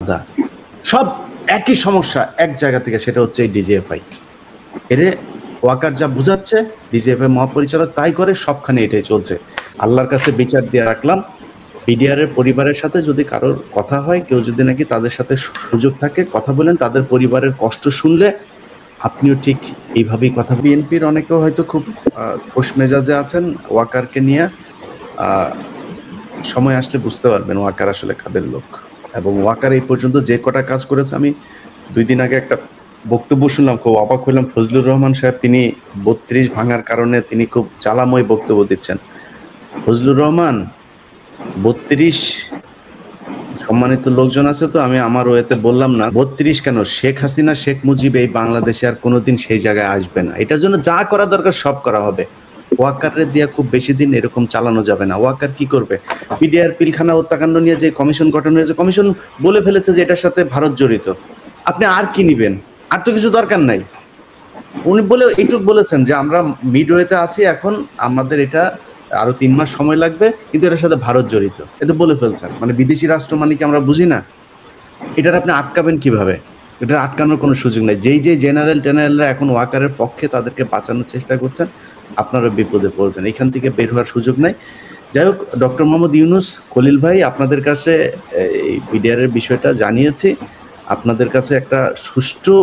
আলাদা, সব একই সমস্যা এক জায়গা থেকে, সেটা হচ্ছে এই ডিজিএফআই। এর ওয়াকার যা বুঝাচ্ছে ডিজিএফআই মহাপরিচালক তাই করে, সবখানে এটাই চলছে। আল্লাহর কাছে বিচার দিয়ে রাখলাম, বিডিআর এর পরিবারের সাথে যদি কারোর কথা হয়, কেউ যদি নাকি তাদের সাথে সুযোগ থাকে কথা বলেন, তাদের পরিবারের কষ্ট শুনলে আপনিও ঠিক এইভাবেই কথা। বিএনপির অনেকেও হয়তো খুব খোশ মেজাজে আছেন ওয়াকারকে নিয়ে, সময় আসলে বুঝতে পারবেন ওয়াকার আসলে কাদের লোক। এবং ওয়াকার এই পর্যন্ত যে কটা কাজ করেছে, আমি 2 দিন আগে একটা বক্তব্য শুনলাম, খুব অবাক হইলাম। ফজলুর রহমান সাহেব, তিনি 32 ভাঙার কারণে তিনি খুব জ্বালাময় বক্তব্য দিচ্ছেন। ফজলুর রহমান 32 সম্মানিত লোকজন আছে, তো আমি আমার ওয়েতে বললাম না 32 কেন, শেখ হাসিনা শেখ মুজিব এই বাংলাদেশে আর কোনোদিন সেই জায়গায় আসবে না। এটার জন্য যা করা দরকার সব করা হবে। ওয়াকারের দিয়া খুব বেশি দিন এরকম চালানো যাবে না। ওয়াকার কি করবে? পিডিআর পিলখানা হত্যাকাণ্ড নিয়ে যে কমিশন গঠন হয়েছে, কমিশন বলে ফেলেছে যে এটার সাথে ভারত জড়িত। আপনি আর কি নিবেন? আর তো কিছু দরকার নাই। উনি বলে এইটুক বলেছেন যে আমরা মিডওয়েতে আছি, এখন আমাদের এটা আরো 3 মাস সময় লাগবে, কিন্তু এটার সাথে ভারত জড়িত, এটা বলে ফেলছেন। মানে বিদেশি রাষ্ট্র মানে কি আমরা বুঝি না? এটার আপনি আটকাবেন কিভাবে? এটা আটকানোর কোনো সুযোগ নাই। যেই জেনারেলরা এখন ওয়াকারের পক্ষে, তাদেরকে বাঁচানোর চেষ্টা করছেন, আপনারা বিপদে পড়বেন। এখান থেকে বের হওয়ার সুযোগ নাই। যাই হোক, ডক্টর মোহাম্মদ ইউনূস, খলিল ভাই, আপনাদের কাছে এই বিডিআর এর বিষয়টা জানিয়েছি। আপনাদের কাছে একটা সুষ্ঠু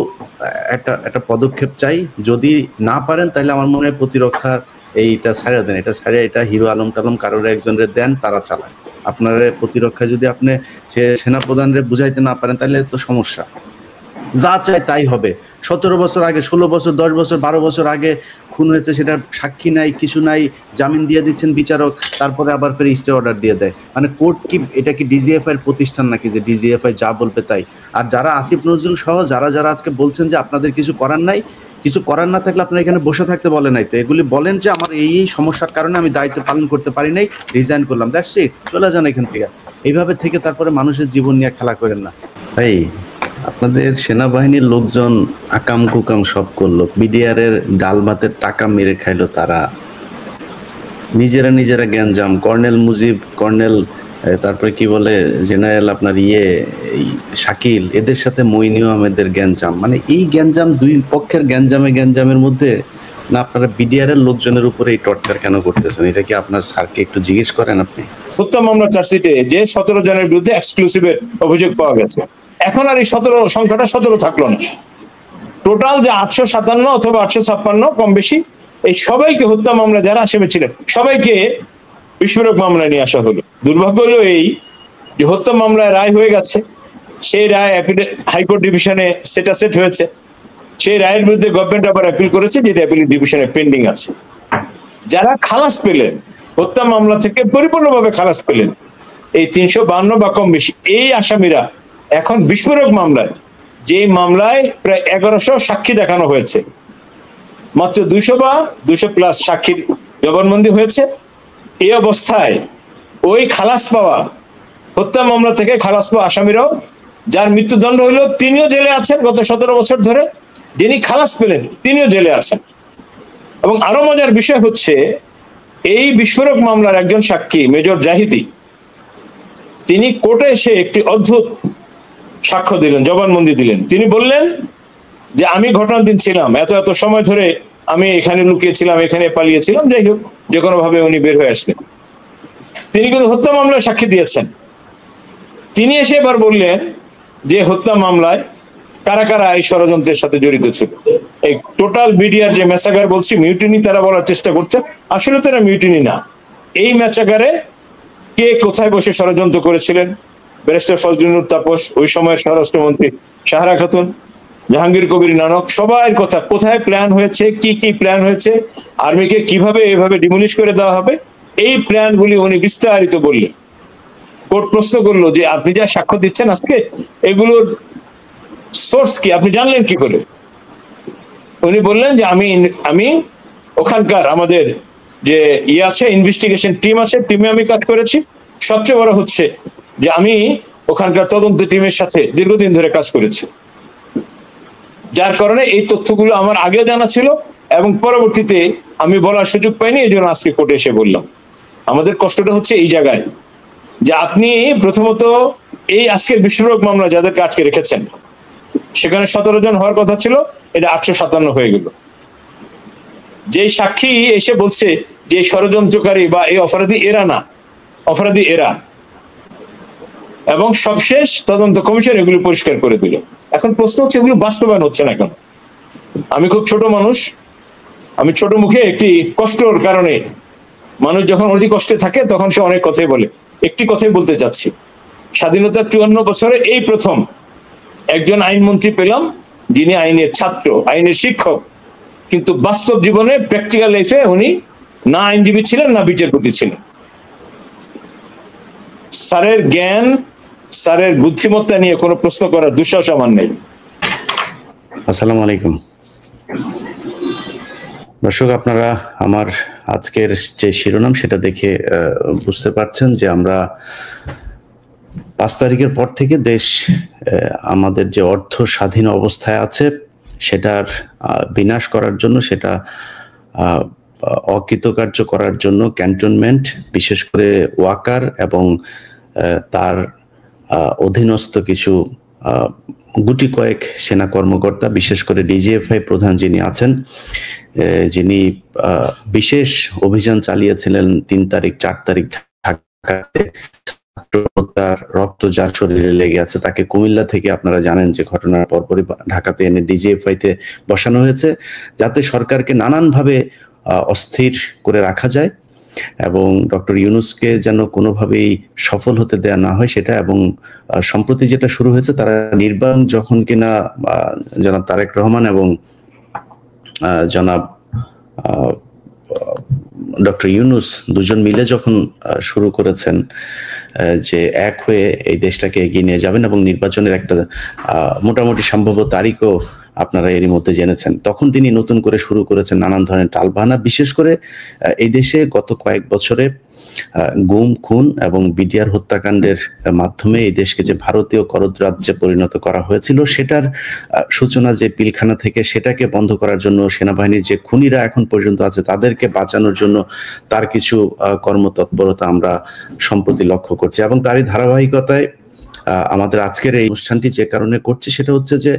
একটা পদক্ষেপ চাই। যদি না পারেন তাহলে আমার মনে হয় প্রতিরক্ষার এইটা ছাড়া দেন, এটা ছাড়া এটা হিরো আলম টালম কারোর একজনের দেন, তারা চালায়। আপনার প্রতিরক্ষা যদি আপনি সেনাপ্রধানরে বুঝাইতে না পারেন, তাহলে তো সমস্যা। যা চাই তাই হবে। 17 বছর আগে, 16 বছর, 10 বছর, 12 বছর আগে খুন হয়েছে, সেটা সাক্ষী নাই, কিছু নাই, জামিন দিয়ে দিচ্ছেন বিচারক, তারপরে আবার ফের স্টে অর্ডার দিয়ে দেয়। মানে কোর্ট কি, এটা কি ডিজিএফআই এর প্রতিষ্ঠান নাকি যে ডিজিএফআই যা বলবে তাই? আর যারা আসিফ নজরুল সহ যারা আজকে বলছেন যে আপনাদের কিছু করার নাই, কিছু করার না থাকলে আপনারা এখানে বসে থাকতে বলে নাই তো, এগুলি বলেন যে আমার এই সমস্যার কারণে আমি দায়িত্ব পালন করতে পারি নাই, রিজাইন করলাম, দ্যাটস ইট, চলে যান এখান থেকে। এইভাবে থেকে তারপরে মানুষের জীবন নিয়ে খেলা করেন না ভাই। আপনাদের সেনাবাহিনীর লোকজন আকাম কুকাম সব করলো, বিডিআর এর ডাল ভাতের টাকা মেরে খাইলো তারা, নিজেরা গ্যাঞ্জাম। কর্নেল মুজিব, কর্নেল, তারপরে কি বলে জেনারেল আপনার শাকিল, এদের সাথে মইনুল আহমেদের গ্যাঞ্জাম। মানে এই গ্যাঞ্জাম, দুই পক্ষের গ্যাঞ্জামের মধ্যে না আপনারা বিডিআর এর লোকজনের উপরে এই টর্চার কেন করতেছেন? এটা কি আপনার স্যারকে একটু জিজ্ঞেস করেন আপনি? হত্যা মামলা চার্জশিটে যে 17 জনের বিরুদ্ধে এক্সক্লুসিভের অভিযোগ পাওয়া গেছে, এখন আর এই 17 সংখ্যাটা 17 থাকলো না। টোটাল যে 857 অথবা 856 কম বেশি, এই সবাইকে হত্যা মামলা যারা আসামি ছিলেন সবাইকে বিস্ফোরক মামলায় নিয়ে আসা হলো। দুর্ভাগ্য হলো এই যে হত্যা মামলায় রায় হয়ে গেছে, সেই রায় হাইকোর্ট ডিভিশনে সেট হয়েছে, সেই রায়ের বিরুদ্ধে গভর্নমেন্ট আবার অ্যাপিল করেছে, যেটা অ্যাপিল ডিভিশনে পেন্ডিং আছে। যারা খালাস পেলেন, হত্যা মামলা থেকে পরিপূর্ণভাবে খালাস পেলেন, এই 352 বা কম বেশি এই আসামিরা এখন বিস্ফোরক মামলায়, যে মামলায় প্রায় 1100 সাক্ষী দেখানো হয়েছে, মাত্র 200 বা 200 প্লাস সাক্ষীর জবানবন্দি হয়েছে। এই অবস্থায় ওই খালাস পাওয়া, হত্যা মামলা থেকে খালাস পাওয়া আসামিরাও, যার মৃত্যুদণ্ড হইল, তিনিও জেলে আছেন গত 17 বছর ধরে, যিনি খালাস পেলেন তিনিও জেলে আছেন। এবং আরো মজার বিষয় হচ্ছে, এই বিস্ফোরক মামলার একজন সাক্ষী মেজর জাহিদি, তিনি কোর্টে এসে একটি অদ্ভুত সাক্ষ্য দিলেন, জবানবন্দি দিলেন। তিনি বললেন যে আমি ঘটনার দিন ছিলাম, এত সময় ধরে আমি এখানে লুকিয়েছিলাম, এখানে পালিয়েছিলাম, যাই হোক যে কোনো ভাবে উনি বের হয়ে আসলেন। তিনি কিন্তু হত্যা মামলায় সাক্ষী দিয়েছেন। তিনি এসে এবার বললেন যে হত্যা মামলায় কারা এই ষড়যন্ত্রের সাথে জড়িত ছিল। এই টোটাল বিডিআর যে ম্যাসাকার বলছি, মিউটিনি তারা বলার চেষ্টা করছে, আসলে তো এটা মিউটিনি না। এই ম্যাসাকারে কে কোথায় বসে ষড়যন্ত্র করেছিলেন, ব্যারিস্টার ফজলুল তাপস, ওই সময়ের স্বরাষ্ট্রমন্ত্রী সাহারা খাতুন, জাহাঙ্গীর কবির নানক, সবার কথা, কোথায় প্ল্যান হয়েছে, কি প্ল্যান হয়েছে, আর্মিকে কিভাবে এভাবে ডিমোলিশ করে দেওয়া হবে, এই প্ল্যানগুলি উনি বিস্তারিত বললেন। কোর্ট প্রশ্ন করলো যে আপনি যা সাক্ষ্য দিচ্ছেন আজকে, এগুলোর সোর্স কি, আপনি জানলেন কি করে? উনি বললেন যে আমি ওখানকার আমাদের যে আছে ইনভেস্টিগেশন টিম আছে, টিমে আমি কাজ করেছি। সবচেয়ে বড় হচ্ছে যে আমি ওখানকার তদন্ত টিমের সাথে দীর্ঘদিন ধরে কাজ করেছি, যার কারণে এই তথ্যগুলো আমার আগে জানা ছিল এবং পরবর্তীতে আমি বলার সুযোগ পাইনি, এই জন্য আজকে কোর্টে এসে বললাম। আমাদের কষ্টটা হচ্ছে এই জায়গায় যে আপনি প্রথমত এই আজকের বিস্ফোরক মামলা যাদেরকে আটকে রেখেছেন সেখানে 17 জন হওয়ার কথা ছিল, এটা 857 হয়ে গেল। যেই সাক্ষী এসে বলছে যে ষড়যন্ত্রকারী বা এই অপরাধী এরা না, অপরাধী এরা, এবং সবশেষ তদন্ত কমিশন এগুলো পরিষ্কার করে দিল। এখন প্রশ্ন হচ্ছে এগুলো বাস্তবায়ন হচ্ছে না কেন? আমি খুব ছোট মানুষ, আমি ছোট মুখে একটি কষ্টর কারণে, মানুষ যখন অতি কষ্টে থাকে তখন সে অনেক কথাই বলে, একটি কথাই বলতে চাচ্ছি। স্বাধীনতার 54 বছরে এই প্রথম একজন আইনমন্ত্রী পেলাম যিনি আইনের ছাত্র, আইনের শিক্ষক, কিন্তু বাস্তব জীবনে প্র্যাকটিক্যাল লাইফে উনি না আইনজীবী ছিলেন না বিচারপতি ছিলেন। স্যারের জ্ঞান, স্যারের বুদ্ধিমত্তা নিয়ে কোনো প্রশ্ন করার দুঃসাহস আমার নেই। আসসালামু আলাইকুম দর্শক, আপনারা আমার আজকের যে শিরোনাম সেটা দেখে বুঝতে পারছেন যে আমরা 5 তারিখের পর থেকে দেশ আমাদের যে অর্ধ স্বাধীন অবস্থায় আছে সেটার বিনাশ করার জন্য, সেটা অকৃতকার্য করার জন্য ক্যান্টনমেন্ট, বিশেষ করে ওয়াকার এবং তার অধীনস্থ কিছু গুটি কয়েক সেনা কর্মকর্তা, বিশেষ করে ডিজিএফআই প্রধান যিনি আছেন, যিনি বিশেষ অভিযান চালিয়েছিলেন 3 তারিখ 4 তারিখ ঢাকাতে, তার রক্ত যার শরীরে লেগে আছে, তাকে কুমিল্লা থেকে আপনারা জানেন যে ঘটনার পরপরই ঢাকাতে এনে ডিজিএফআইতে বসানো হয়েছে, যাতে সরকারকে নানানভাবে অস্থির করে রাখা যায় এবং ডক্টর ইউনূসকে যেন কোনোভাবেই সফল হতে দেয়া না হয় সেটা। এবং সম্প্রতি যেটা শুরু হয়েছে, তারা নির্বাচন যখন কিনা জনাব তারেক রহমান এবং জনাব ডক্টর ইউনূস দুজন মিলে যখন শুরু করেছেন যে এক হয়ে এই দেশটাকে এগিয়ে নিয়ে যাবেন এবং নির্বাচনের একটা মোটামুটি সম্ভাব্য তারিখও আপনারা এরই মধ্যে জেনেছেন, তখন তিনি নতুন করে শুরু করেছেন নানান ধরনের টালবাহানা। বিশেষ করে এই দেশে গত কয়েক বছরে গুম, খুন এবং বিডিআর হত্যাকাণ্ডের মাধ্যমে এই দেশকে যে ভারতীয় করদ রাজ্যে পরিণত করা হয়েছিল, সেটার সূচনা যে পিলখানা থেকে, সেটাকে বন্ধ করার জন্য সেনাবাহিনীর যে খুনিরা এখন পর্যন্ত আছে তাদেরকে বাঁচানোর জন্য তার কিছু কর্মতৎপরতা আমরা সম্প্রতি লক্ষ্য করছি। এবং তারই ধারাবাহিকতায় আমাদের আজকের এই অনুষ্ঠানটি যে কারণে করছি সেটা হচ্ছে যে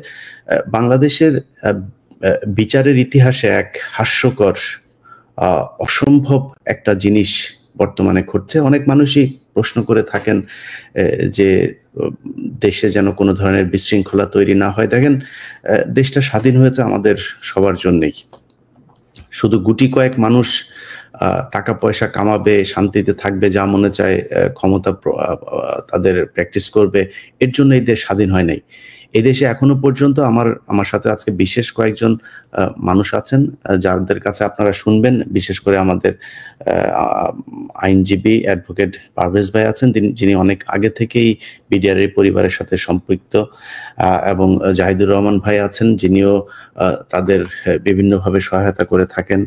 বাংলাদেশের বিচারের ইতিহাসে এক হাস্যকর, অসম্ভব একটা জিনিস বর্তমানে ঘটছে। অনেক মানুষই প্রশ্ন করে থাকেন যে দেশে যেন কোনো ধরনের বিশৃঙ্খলা তৈরি না হয়। দেখেন, দেশটা স্বাধীন হয়েছে আমাদের সবার জন্যই। শুধু গুটি কয়েক মানুষ টাকা পয়সা কামাবে, শান্তিতে থাকবে, যা মনে চায় ক্ষমতা তাদের প্র্যাকটিস করবে, এর জন্য এই দেশ স্বাধীন হয় নাই। এই দেশে এখনো পর্যন্ত আমার সাথে আজকে বিশেষ কয়েকজন মানুষ আছেন যাদের কাছে আপনারা শুনবেন, বিশেষ করে আমাদের আইনজীবী অ্যাডভোকেট পারভেজ ভাই আছেন, যিনি অনেক আগে থেকেই বিডিআর এর পরিবারের সাথে সম্পৃক্ত, এবং জাহিদুর রহমান ভাই আছেন, যিনিও তাদের বিভিন্নভাবে সহায়তা করে থাকেন।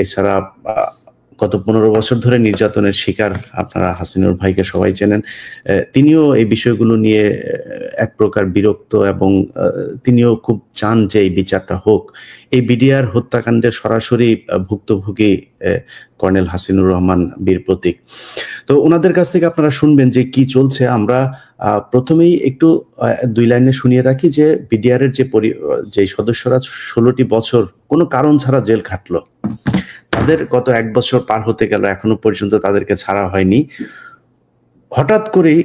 এছাড়া গত 15 বছর ধরে নির্যাতনের শিকার আপনারা হাসিনুর ভাইকে সবাই চেনেন, তিনিও এই বিষয়গুলো নিয়ে এক প্রকার বিরক্ত এবং তিনিও খুব চান যে এই বিচারটা হোক। এই বিডিআর হত্যাকাণ্ডের সরাসরি ভুক্তভোগী কর্নেল হাসিনুর রহমান বীর প্রতীক। তো ওনাদের কাছ থেকে আপনারা শুনবেন যে কি চলছে। আমরা প্রথমেই একটু 2 লাইনে শুনিয়ে রাখি যে বিডিআর এর যে সদস্যরা 16টি বছর কোনো কারণ ছাড়া জেল খাটলো, তাদের গত 1 বছর পার হতে গেল, এখনো পর্যন্ত তাদেরকে ছাড়া হয়নি। হঠাৎ করেই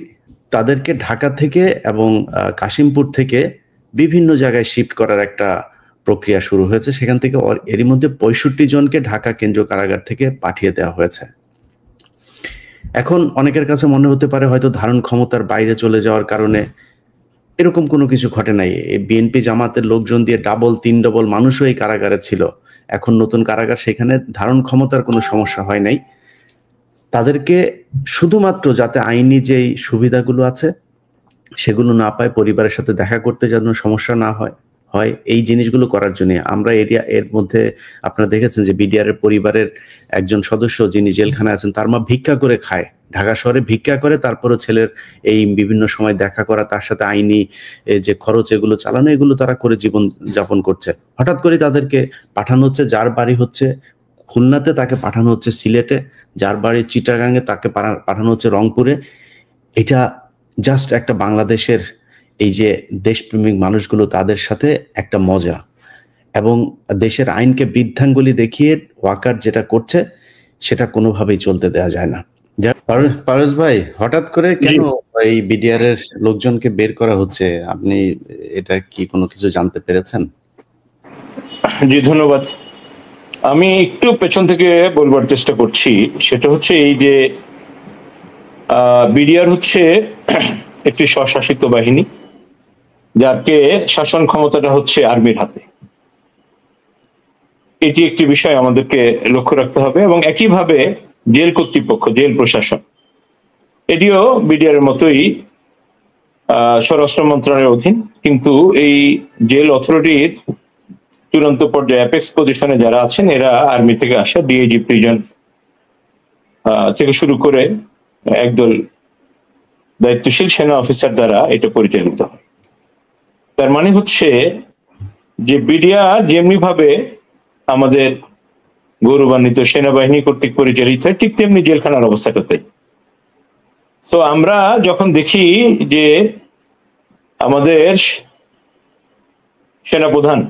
তাদেরকে ঢাকা থেকে এবং কাশিমপুর থেকে বিভিন্ন জায়গায় শিফট করার একটা প্রক্রিয়া শুরু হয়েছে। সেখান থেকে এরই মধ্যে 65 জনকে ঢাকা কেন্দ্রীয় কারাগার থেকে পাঠিয়ে দেওয়া হয়েছে। এখন অনেকের কাছে মনে হতে পারে হয়তো ধারণ ক্ষমতার বাইরে চলে যাওয়ার কারণে, এরকম কোনো কিছু ঘটে নাই। বিএনপি জামাতের লোকজন দিয়ে ডাবল 3 ডবল মানুষও এই কারাগারে ছিল। এখন নতুন কারাগার, সেখানে ধারণ ক্ষমতার কোনো সমস্যা হয় নাই। তাদেরকে শুধুমাত্র যাতে আইনি যেই সুবিধাগুলো আছে সেগুলো না পায়, পরিবারের সাথে দেখা করতে যেন সমস্যা না হয়, এই জিনিসগুলো করার জন্য আমরা এর মধ্যে আপনারা দেখেছেন যে বিডিআর এর পরিবারের একজন সদস্য যিনি জেলখানায় আছেন, তার মা ভিক্ষা করে খায়, ঢাকা শহরে ভিক্ষা করে, তারপরও ছেলের এই বিভিন্ন সময় দেখা করা, তার সাথে আইনি যে খরচ এগুলো চালানো, এগুলো তারা করে জীবন যাপন করছে। হঠাৎ করে তাদেরকে পাঠানো হচ্ছে, যার বাড়ি হচ্ছে খুলনাতে তাকে পাঠানো হচ্ছে সিলেটে, যার বাড়ি চিটাগাঙে তাকে পাঠানো হচ্ছে রংপুরে। এটা জাস্ট একটা বাংলাদেশের এই যে দেশপ্রেমিক মানুষগুলো তাদের সাথে একটা মজা, এবং দেশের আইনকে বৃদ্ধাঙ্গুলি দেখিয়ে ওয়াকার যেটা করছে সেটা কোনোভাবেই চলতে দেওয়া যায় না। পারস ভাই, হঠাৎ করে কেন এই বিডিআর এর লোকজনকে বের করা হচ্ছে? আপনি এটা কি কোনো কিছু জানতে পেরেছেন? জি ধন্যবাদ। আমি একটু পেছন থেকে বলবার চেষ্টা করছি। সেটা হচ্ছে এই যে বিডিআর হচ্ছে একটি স্বশাসিত বাহিনী, যাকে শাসন ক্ষমতাটা হচ্ছে আর্মির হাতে। এটি একটি বিষয় আমাদেরকে লক্ষ্য রাখতে হবে। এবং একইভাবে জেল কর্তৃপক্ষ, জেল প্রশাসন, এটিও বিডিআর এর মতোই স্বরাষ্ট্র মন্ত্রণালয়ের অধীন। কিন্তু এই জেল অথরিটির চূড়ান্ত পর্যায়ে অ্যাপেক্স পজিশনে যারা আছেন এরা আর্মি থেকে আসা, ডিআইজি প্রিজন থেকে শুরু করে একদল দায়িত্বশীল সেনা অফিসার দ্বারা এটা পরিচালিত হয়। তার মানে হচ্ছে যে বিডিআর যেমনি ভাবে আমাদের গৌরবান্বিত সেনাবাহিনী কর্তৃক পরিচালিত হয়, ঠিক তেমনি জেলখানার অবস্থাটা তাই। তো আমরা যখন দেখি যে আমাদের সেনাপ্রধান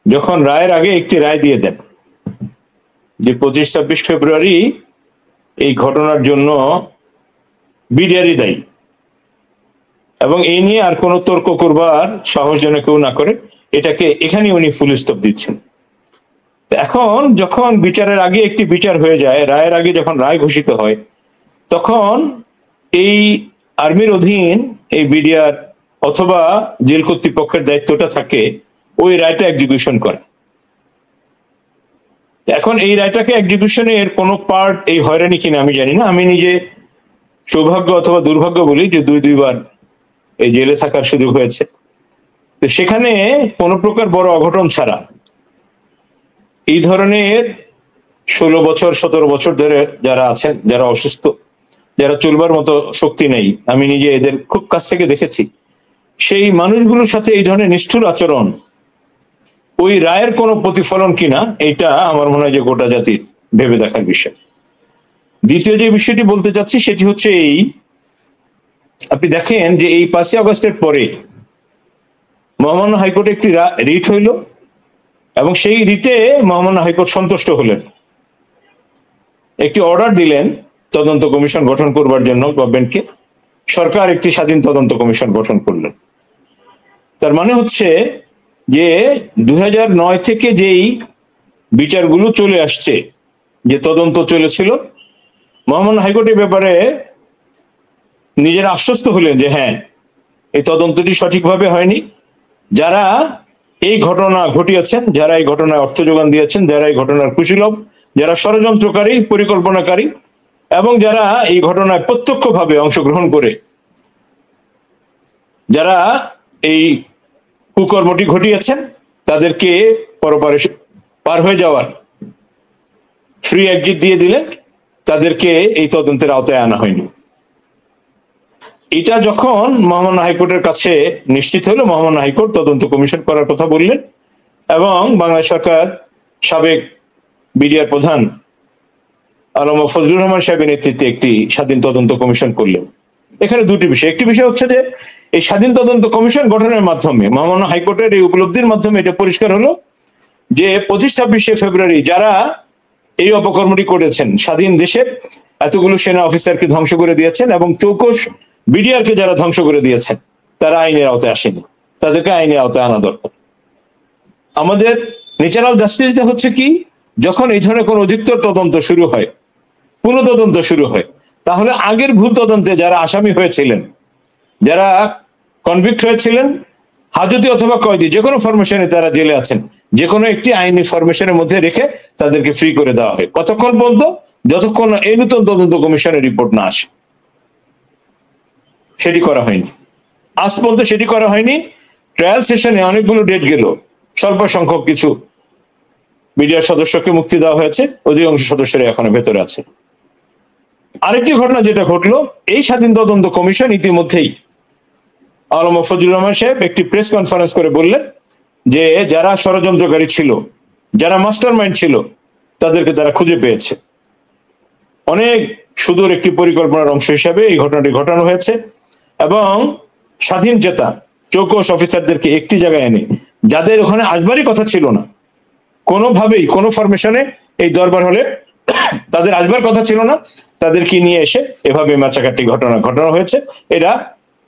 যখন রায়ের আগে একটি রায় দিয়ে দেন যে 25-26 ফেব্রুয়ারি এই ঘটনার জন্য বিডিআরই দায়ী, এবং এই নিয়ে আর কোনো তর্ক করবার সাহস যেন কেউ না করে, এটাকে এখানে উনি ফুল স্টপ দিচ্ছেন। এখন যখন বিচারের আগে একটি বিচার হয়ে যায়, রায়ের আগে যখন রায় ঘোষিত হয়, তখন এই আর্মির অধীন এই বিডিআর অথবা জেল কর্তৃপক্ষের দায়িত্বটা থাকে ওই রায়টা এক্সিকিউশন করা। এখন এই রায়টাকে এক্সিকিউশনের কোনো পার্ট এই হয়রানি কিনা আমি জানি না। আমি নিজে সৌভাগ্য অথবা দুর্ভাগ্য বলি যে দুইবার এই জেলে থাকার সুযোগ হয়েছে। তো সেখানে কোনো প্রকার বড় অঘটন ছাড়া এই ধরনের 16 বছর 17 বছর ধরে যারা আছেন, যারা অসুস্থ, যারা চলবার মতো শক্তি নেই, আমি নিজে এদের খুব কাছ থেকে দেখেছি, সেই মানুষগুলোর সাথে এই ধরনের নিষ্ঠুর আচরণ ওই রায়ের কোনো প্রতিফলন কিনা, এটা আমার মনে হয় যে গোটা জাতির ভেবে দেখার বিষয়। দ্বিতীয় যে বিষয়টি বলতে চাচ্ছি সেটি হচ্ছে এই, আপনি দেখেন যে এই 5ই আগস্টের পরে মহামান্য হাইকোর্টে একটি রিট হইল, এবং সেই রিটে মহামান্য হাইকোর্ট সন্তুষ্ট হলেন, একটি অর্ডার দিলেন তদন্ত কমিশন গঠন করবার জন্য গভর্নমেন্টকে। সরকার একটি স্বাধীন তদন্ত কমিশন গঠন করলেন। তার মানে হচ্ছে যে 2009 থেকে যেই বিচারগুলো চলে আসছে, যে তদন্ত চলেছিল, মহামান্য হাইকোর্টের ব্যাপারে নিজেরা আশ্বস্ত হলেন যে হ্যাঁ, এই তদন্তটি সঠিকভাবে হয়নি। যারা এই ঘটনা ঘটিয়েছেন, যারা এই ঘটনায় অর্থ যোগান দিয়েছেন, যারা এই ঘটনার কুশীলব, যারা ষড়যন্ত্রকারী, পরিকল্পনাকারী, এবং যারা এই ঘটনায় প্রত্যক্ষভাবে অংশগ্রহণ করে যারা এই কুকর্মটি ঘটিয়েছেন, তাদেরকে পরপারে পার হয়ে যাওয়ার ফ্রি এক্সিট দিয়ে দিলেন, তাদেরকে এই তদন্তের আওতায় আনা হয়নি। এটা যখন মহামান্য হাইকোর্টের কাছে নিশ্চিত হলো, মহামান্য হাইকোর্ট তদন্ত কমিশন করার কথা বললেন, এবং বাংলাদেশ সরকার সাবেক বিডিআর প্রধান আলম ফজলুর রহমান সাহেবের নেতৃত্বে একটি স্বাধীন তদন্ত কমিশন করলেন। এখানে দুটি বিষয়। একটি বিষয় হচ্ছে যে এই স্বাধীন তদন্ত কমিশন গঠনের মাধ্যমে মহামান্য হাইকোর্টের এই উপলব্ধির মাধ্যমে এটা পরিষ্কার হলো যে 25-26 ফেব্রুয়ারি যারা এই অপকর্মটি করেছেন, স্বাধীন দেশের এতগুলো সেনা অফিসারকে ধ্বংস করে দিয়েছেন, এবং চৌকস বিডিআর কে যারা ধ্বংস করে দিয়েছেন, তারা আইনের আওতায় আসেনি, তাদেরকে আইনের আওতায় আনা দরকার। আমাদের ন্যাচারাল জাস্টিসটা হচ্ছে কি, যখন এই ধরনের কোন অধিকতর তদন্ত শুরু হয়, পুনঃ তদন্ত শুরু হয়, তাহলে আগের ভুল তদন্তে যারা আসামি হয়েছিলেন, যারা কনভিক্ট হয়েছিলেন, হাজতি অথবা কয়েদি, যে কোনো ফরমেশনে তারা জেলে আছেন, যে কোনো একটি আইনি ফরমেশনের মধ্যে রেখে তাদেরকে ফ্রি করে দেওয়া হয়। কতক্ষণ পর্যন্ত? যতক্ষণ এই নতুন তদন্ত কমিশনের রিপোর্ট না আসে। সেটি করা হয়নি, আজ পর্যন্ত সেটি করা হয়নি। ট্রায়াল সেশনে অনেকগুলো ডেট গেল, স্বল্প সংখ্যক কিছু বিডিআর সদস্যকে মুক্তি দেওয়া হয়েছে, অধিকাংশ সদস্যরা এখনো ভেতরে আছে। আরেকটি ঘটনা যেটা ঘটলো, এই স্বাধীন তদন্ত কমিশন ইতিমধ্যেই আলম ফজলুর রহমান সাহেব একটি প্রেস কনফারেন্স করে বললেন যে যারা ষড়যন্ত্রকারী ছিল, যারা মাস্টার মাইন্ড ছিল, তাদেরকে তারা খুঁজে পেয়েছে। অনেক সুদূর একটি পরিকল্পনার অংশ হিসাবে এই ঘটনাটি ঘটানো হয়েছে এবং স্বাধীন চেতা চৌকস অফিসারদেরকে একটি জায়গায় এনে যাদের ওখানে আসবারই কথা ছিল না, কোনোভাবেই কোনো ফরমেশনে এই দরবার হলে তাদের আসবার কথা ছিল না, তাদেরকে নিয়ে এসে এভাবে ম্যাচাকারটি ঘটনা হয়েছে। এরা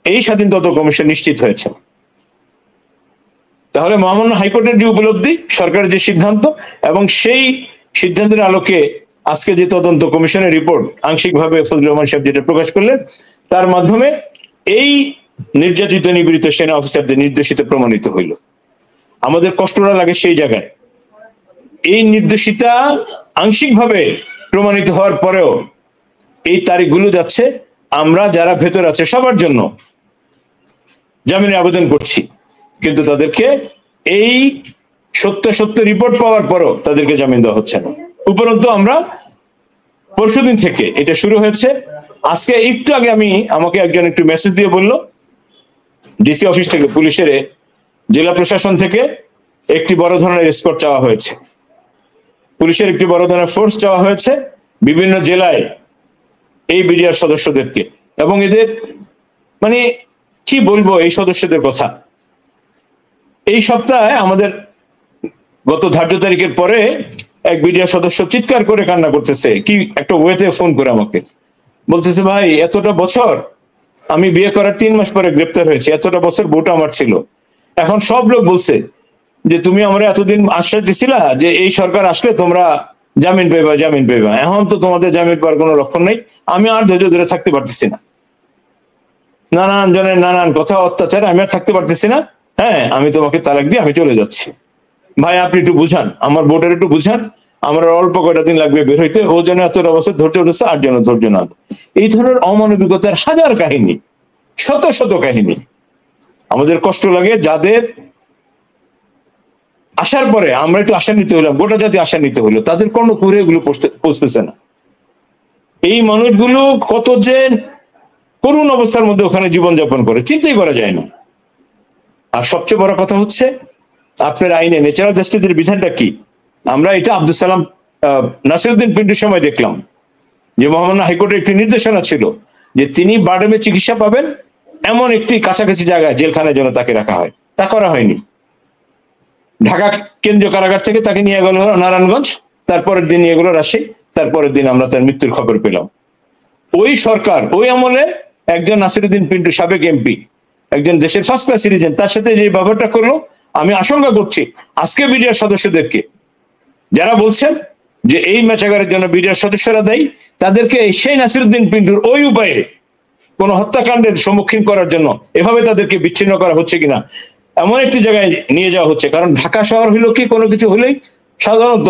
এই স্বাধীন তদন্ত কমিশন নিশ্চিত হয়েছে। তাহলে মহামান্য হাইকোর্টের যে উপলব্ধি, সরকারের যে সিদ্ধান্ত এবং সেই সিদ্ধান্তের আলোকে আজকে যে তদন্ত কমিশনের রিপোর্ট আংশিকভাবে ফজলুর রহমান সাহেব যেটা প্রকাশ করলেন, তার মাধ্যমে এই নির্যাতিত নিপীড়িত সেনা অফিসারদের নির্দোষিতা প্রমাণিত হইল। আমাদের কষ্টটা লাগে সেই জায়গায়, এই নির্দোষিতা আংশিকভাবে প্রমাণিত হওয়ার পরেও এই তারিখগুলো যাচ্ছে আমরা যারা ভেতর আছে সবার জন্য জামিনের আবেদন করছি, কিন্তু তাদেরকে এই সত্য রিপোর্ট পাওয়ার পরও তাদেরকে জামিন দেওয়া হচ্ছে না। উপরন্তু আমরা পরশুদিন থেকে এটা শুরু হয়েছে। আজকে একটু আগে আমাকে একজন একটু মেসেজ দিয়ে বলল ডিসি অফিস থেকে, পুলিশের জেলা প্রশাসন থেকে একটি বড় ধরনের এসকর্ট চাওয়া হয়েছে, পুলিশের একটি বড় ধরনের ফোর্স চাওয়া হয়েছে বিভিন্ন জেলায় এই বিডিআর সদস্যদেরকে। এবং এদের মানে কি বলবো এই সদস্যদের কথা, এই সপ্তাহে আমাদের গত ধার্য তারিখের পরে এক বিডিআর সদস্য চিৎকার করে কান্না করতেছে, কি একটা ওয়েতে ফোন করে আমাকে বলতেছে, ভাই এতটা বছর আমি বিয়ে করার 3 মাস পরে গ্রেপ্তার হয়েছে, এতটা বছর বউটা আমার ছিল, এখন সব লোক বলছে যে তুমি আমরা এতদিন আশ্বাস দিছিলা যে এই সরকার আসলে তোমরা জামিন পেবা, এখন তো তোমাদের জামিন পাওয়ার কোনো লক্ষণ নেই, আমি আর ধৈর্য ধরে থাকতে পারতেছি না, নানান জনের নানান কথা অত্যাচার, আমি আর থাকতে পারতেছি না, হ্যাঁ আমি তোমাকে তালাক দিয়ে আমি চলে যাচ্ছি। ভাই আপনি একটু বুঝান, আমার বোর্ডের একটু বুঝান, আমার অল্প কয়টা দিন লাগবে বের হইতে, ও যেন এতটা বছর ধৈর্য ধরেছে আর যেন ধৈর্য না। এই ধরনের অমানবিকতার হাজার কাহিনী, শত শত কাহিনী। আমাদের কষ্ট লাগে যাদের আসার পরে আমরা একটু আশা নিতে হলাম, গোটা জাতি আশা নিতে হলো, তাদের কর্ণকুহরে এগুলো পৌঁছতেছে না। এই মানুষগুলো কত যে করুণ অবস্থার মধ্যে ওখানে জীবনযাপন করে চিন্তাই করা যায় না। আর সবচেয়ে বড় কথা হচ্ছে আপনার আইনে ন্যাচারাল জাস্টিসের বিধানটা কি? আমরা এটা আব্দুল সালাম নাসিরউদ্দিন পিন্টুর সময় দেখলাম যে মহামান্য হাইকোর্টের একটি নির্দেশনা ছিল যে তিনি বারডেমে চিকিৎসা পাবেন এমন একটি কাছাকাছি জায়গায় জেলখানায় যেন তাকে রাখা হয়, তা করা হয়নি। ঢাকা কেন্দ্রীয় কারাগার থেকে তাকে নিয়ে গেল নারায়ণগঞ্জ, তারপরের দিন নিয়ে গেল রাজশাহী, তারপরের দিন আমরা তার মৃত্যুর খবর পেলাম। ওই সরকার, ওই আমলে একজন নাসিরউদ্দিন পিন্টু সাবেক এমপি, একজন দেশের ফার্স্ট ক্লাস সিটিজেন, তার সাথে যে ব্যবহারটা করলো, আমি আশঙ্কা করছি আজকে বিডিআর সদস্যদেরকে যারা বলছেন যে এই ম্যাচাগারের জন্য বিডিআর সদস্যরা দায়ী, তাদেরকে সেই নাসিরউদ্দিন পিন্টুর ওই উপায়ে কোন হত্যাকাণ্ডের সম্মুখীন করার জন্য এভাবে তাদেরকে বিচ্ছিন্ন করা হচ্ছে কিনা এমন একটি জায়গায় নিয়ে যাওয়া হচ্ছে। কারণ ঢাকা শহর হইলো কি কোনো কিছু হলেই সাধারণত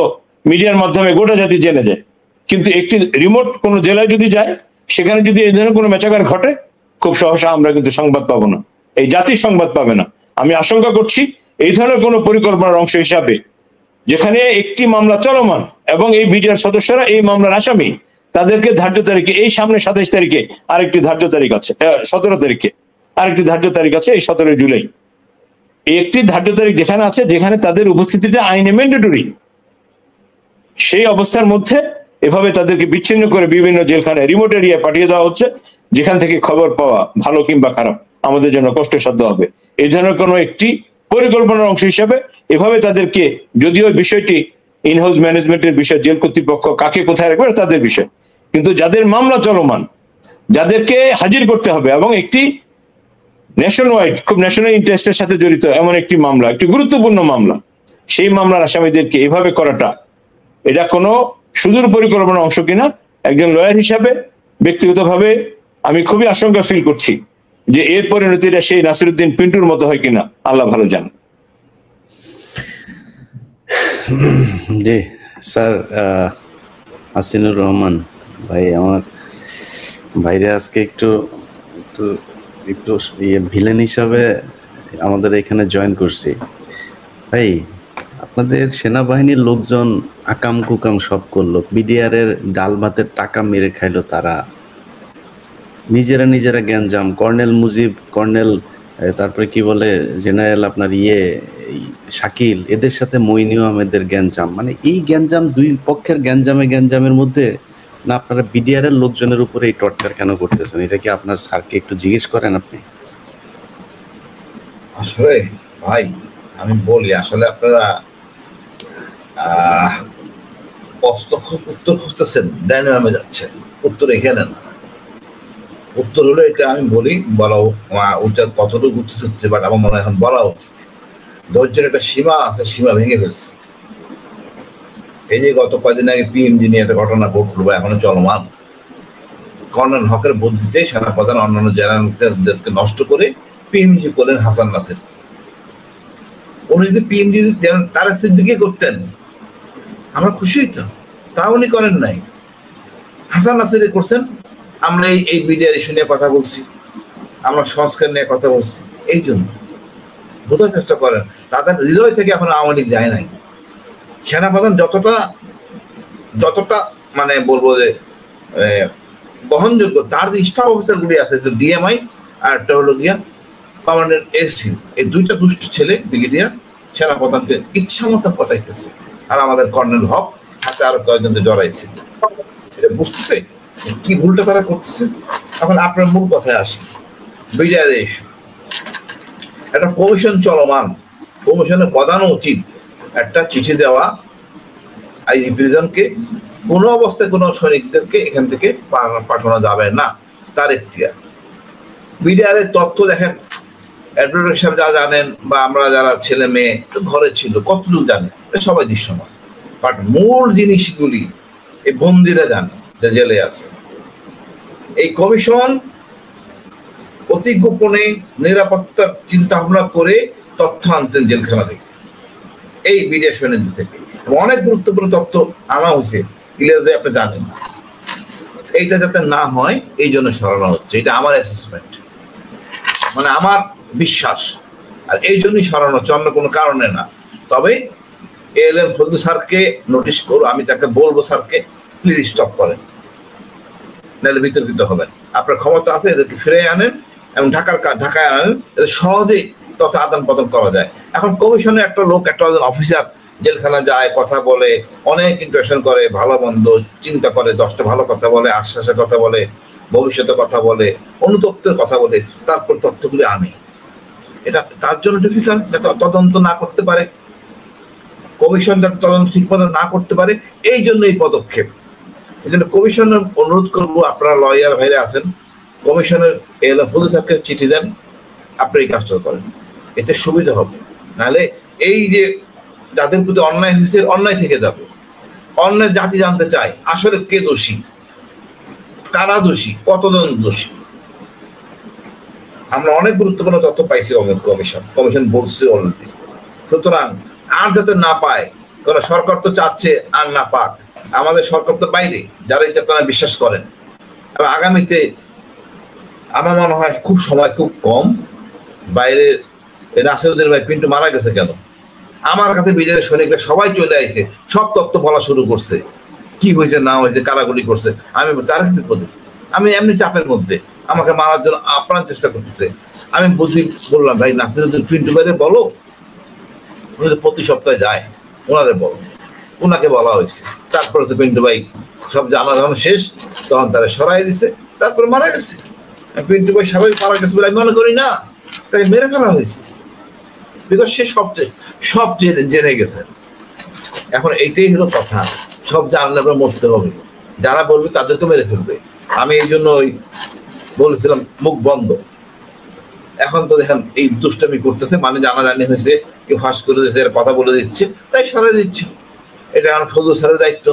মিডিয়ার মাধ্যমে গোটা জাতি জেনে যায়, কিন্তু একটি রিমোট কোনো জেলায় যদি যায়, সেখানে যদি এই ধরনের কোনো ম্যাচাগার ঘটে, খুব সহসা আমরা কিন্তু সংবাদ পাবো না, এই জাতি সংবাদ পাবে না। আমি আশঙ্কা করছি এই ধরনের কোনো পরিকল্পনার অংশ হিসাবে যেখানে একটি মামলা চলমান এবং এই বিডিআর সদস্যরা এই মামলার আসামি, তাদেরকে ধার্য তারিখে, এই সামনে 27 তারিখে আরেকটি ধার্য তারিখ আছে, 17 তারিখে আরেকটি ধার্য তারিখ আছে, এই 17 জুলাই একটি ধার্য তারিখ যেখানে আছে, যেখানে তাদের উপস্থিতিটা আইনে ম্যান্ডেটরি, সেই অবস্থার মধ্যে এভাবে তাদেরকে বিচ্ছিন্ন করে বিভিন্ন জেলখানায় রিমোট এরিয়ায় পাঠিয়ে দেওয়া হচ্ছে, যেখান থেকে খবর পাওয়া ভালো কিংবা খারাপ আমাদের জন্য কষ্টসাধ্য হবে। এই ধরনের কোনো একটি পরিকল্পনার অংশ হিসাবে এভাবে তাদেরকে, যদিও বিষয়টি ইনহাউস ম্যানেজমেন্টের বিষয়, জেল কর্তৃপক্ষ কাকে কোথায় রাখবে তাদের বিষয়, কিন্তু যাদের মামলা চলমান, যাদেরকে হাজির করতে হবে এবং একটি ন্যাশন ওয়াইড, খুব ন্যাশনাল ইন্টারেস্টের সাথে জড়িত এমন একটি মামলা, একটি গুরুত্বপূর্ণ মামলা, সেই মামলার আসামিদেরকে এভাবে করাটা, এটা কোনো সুদূর পরিকল্পনার অংশ কিনা একজন লয়ার হিসাবে ব্যক্তিগতভাবে আমি খুবই আশঙ্কা ফিল করছি যে এর পরিণতিটা সেই নাসিরউদ্দিন পিন্টুর মতো হয় কিনা, আল্লাহ ভালো জানে। জি স্যার, আসিনুর রহমান ভাই, আমার ভাইরে আজকে একটু ভিলেন হিসাবে আমাদের এখানে জয়েন করছি। ভাই আপনাদের সেনাবাহিনীর লোকজন আকাম কুকাম সব করলো, বিডিআর এর ডাল ভাতের টাকা মেরে খাইলো, তারা নিজেরা গ্যাঞ্জাম, কর্নেল মুজিব, কর্নেল তারপরে কি বলে জেনারেল আপনার শাকিল, এদের সাথে মইনুল আহমেদের গ্যাঞ্জাম, মানে এই গ্যাঞ্জাম, দুই পক্ষের গ্যাঞ্জামের মধ্যে না আপনারা বিডিআর এর লোকজনের উপরে এই টর্চার কেন করতেছেন? এটা কি আপনার স্যারকে একটু জিজ্ঞেস করেন আপনি? আসলে ভাই আমি বলি, আসলে আপনারা উত্তর খুঁজতেছেন, ডাইনামে যাচ্ছেন, উত্তর এখানে না। উত্তর হলো এটা, আমি বলি বলা ওইটা কতটুকু উচিত হচ্ছে, বাট আমার মনে হয় এখন বলা উচিত। ধৈর্যের একটা সীমা আছে, সীমা ভেঙে ফেলছে। এই যে গত কয়েকদিন আগে পিএমজি নিয়ে একটা ঘটনা ঘটলো বা এখনো চলমান, কর্নেল হকের বুদ্ধিতে সেনাপ্রধান অন্যান্য জেনারেলদেরকে নষ্ট করে পিএমজি করলেন হাসান নাসির। উনি যদি পিএমজি তারা সিদ্দিকি করতেন আমরা খুশি হইতাম, তা উনি করেন নাই, হাসান নাসির করছেন। আমরা এই বিডিআর ইস্যু নিয়ে কথা বলছি, আমরা সংস্কার নিয়ে কথা বলছি, এই জন্য বোঝার চেষ্টা করেন তাদের হৃদয় থেকে এখন আওয়ামী লীগ যায় নাই। সেনাপ্রধান যতটা মানে বলবো যে গ্রহণযোগ্য, তার যে স্টাফ অফিসারগুলি আছে, ডিএমআই আর একটা হলো গিয়া কমান্ডেন্ট এসি, এই দুইটা দুষ্ট ছেলে ব্রিগেডিয়ার সেনাপ্রধানকে ইচ্ছা মতো পচাইতেছে, আর আমাদের কর্নেল হক হাতে আরো কয়েকজনকে জড়াইছে। এটা বুঝতেছে কি ভুলটা তারা করতেছে। এখন আপনার মূল কথায় আসি, বিডিআর ইস্যু একটা কমিশন চলমান, কমিশনের প্রধান উচিত একটা চিঠি দেওয়া আইজি প্রিজনকে, কোনো অবস্থায় কোনো সৈনিকদেরকে এখান থেকে পাঠানো যাবে না, তার এখতিয়ার। বিডিআর এর তথ্য দেখেন, অ্যাডভোকেট সাহেব যা জানেন বা আমরা যারা ছেলে মেয়ে ঘরে ছিল কতটুকু জানে, সবাই দৃশ্যমান, বাট মূল জিনিসগুলি এই বন্দিরা জানে যে জেলে আছে। এই কমিশন অতি গোপনে নিরাপত্তার চিন্তা ভাবনা করে তথ্য আনতেন জেলখানা থেকে, এই বিডিআর সৈনিকদের থেকে, অনেক গুরুত্বপূর্ণ তথ্য আনা হয়েছে, ইলিয়াস ভাই আপনি জানেন। এইটা যাতে না হয় এই জন্য সরানো হচ্ছে, এটা আমার অ্যাসেসমেন্ট, মানে আমার বিশ্বাস, আর এই জন্যই সরানো হচ্ছে, অন্য কোনো কারণে না। তবে এএলএম ফজলু স্যারকে নোটিশ করো, আমি তাকে বলবো স্যারকে প্লিজ স্টপ করেন, নাহলে বিতর্কিত হবেন। আপনার ক্ষমতা আছে, এদেরকে ফিরে আনেন এবং ঢাকায় আনেন, এদের সহজেই তথ্য আদান প্রদান করা যায়। এখন কমিশনে একটা লোক, একটা অফিসার জেলখানা যায়, কথা বলে, অনেক ইন্টারেকশন করে, ভালো মন্দ চিন্তা করে, 10টা ভালো কথা বলে, আশ্বাসের কথা বলে, ভবিষ্যতের কথা বলে, অনুতপ্তের কথা বলে, তারপর তথ্যগুলি আনে। এটা তার জন্য ডিফিকাল্ট, যাতে তদন্ত না করতে পারে, কমিশন যাতে তদন্ত ঠিক মতো না করতে পারে, এই জন্য এই পদক্ষেপ। এই জন্য কমিশনের অনুরোধ করবো, আপনারা লয়ার ভাইরা আছেন, কমিশনের এএলএম ফজলু স্যারকে চিঠি দেন, আপনি এই কাজটা করেন, এতে সুবিধা হবে। নাহলে এই যে যাদের প্রতি অন্যায় হয়েছে, অন্যায় থেকে যাবে। অন্যায় জাতি জানতে চায় আসলে কে দোষী, কারা দোষী, কতজন দোষী। আমরা অনেক গুরুত্বপূর্ণ তথ্য পাইছি কমিশন বলছে অলরেডি। সুতরাং আর যাতে না পায়, কারণ সরকার তো চাচ্ছে আর না পাক, আমাদের সরকার তো বাইরে, যারা এই চেতনায় বিশ্বাস করেন। এবং আগামীতে আমার মনে হয় খুব সময় খুব কম, বাইরে নাসিরউদ্দিন ভাই পিন্টু মারা গেছে কেন, আমার কাছে বিজেপি সৈনিকরা সবাই চলে আসছে, সব তথ্য বলা শুরু করছে, কি হয়েছে না হয়েছে, কারাগুলি করছে। আমি তার বিপদে, আমি এমনি চাপের মধ্যে, আমাকে মারার জন্য আপ্রাণ চেষ্টা করতেছে। আমি বললাম ভাই নাসিরউদ্দিন পিন্টু ভাইরে বলো, উনি তো প্রতি সপ্তাহে যায়, ওনাদের বলো। ওনাকে বলা হয়েছে, তারপরে তো পিন্টু ভাই সব জানা যখন শেষ, তখন তারা সরাই দিছে, তারপরে মারা গেছে। পিন্টু ভাই স্বাভাবিক মারা গেছে বলে আমি মনে করি না, তাই মেরে ফেলা হয়েছে, বিকজ সে সব জেনে গেছে। এখন এইটাই হলো কথা, সব জানলে আমরা মরতে হবে, যারা বলবে তাদেরকে মেরে ফেলবে। আমি এই জন্য ওই বলেছিলাম মুখ বন্ধ। এখন তো দেখেন এই দুষ্টামি করতেছে, মানে জানাজানি হয়েছে, কেউ ফাঁস করে দিচ্ছে, কথা বলে দিচ্ছে, তাই সরে দিচ্ছে। এটা আমার ফজলু স্যারের দায়িত্ব,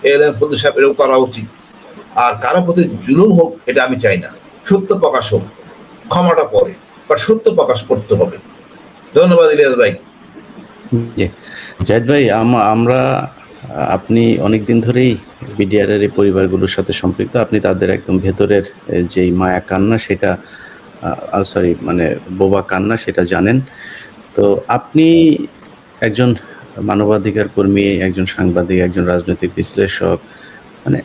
এএলএম ফজলু সাহেব এরকম করা উচিত। আর কারো প্রতি জুলুম হোক এটা আমি চাই না, সত্য প্রকাশ হোক, ক্ষমাটা পরে, বাট সত্য প্রকাশ করতে হবে। ধন্যবাদ ইলিয়াস ভাই। জাহিদ ভাই, আমরা আপনি অনেকদিন ধরেই বিডিআর এর এই পরিবারগুলোর সাথে সম্পৃক্ত, আপনি তাদের একদম ভেতরের যে মায়া কান্না সেটা মানে বোবা কান্না সেটা জানেন। তো আপনি একজন মানবাধিকার কর্মী, একজন সাংবাদিক, একজন রাজনৈতিক বিশ্লেষক, মানে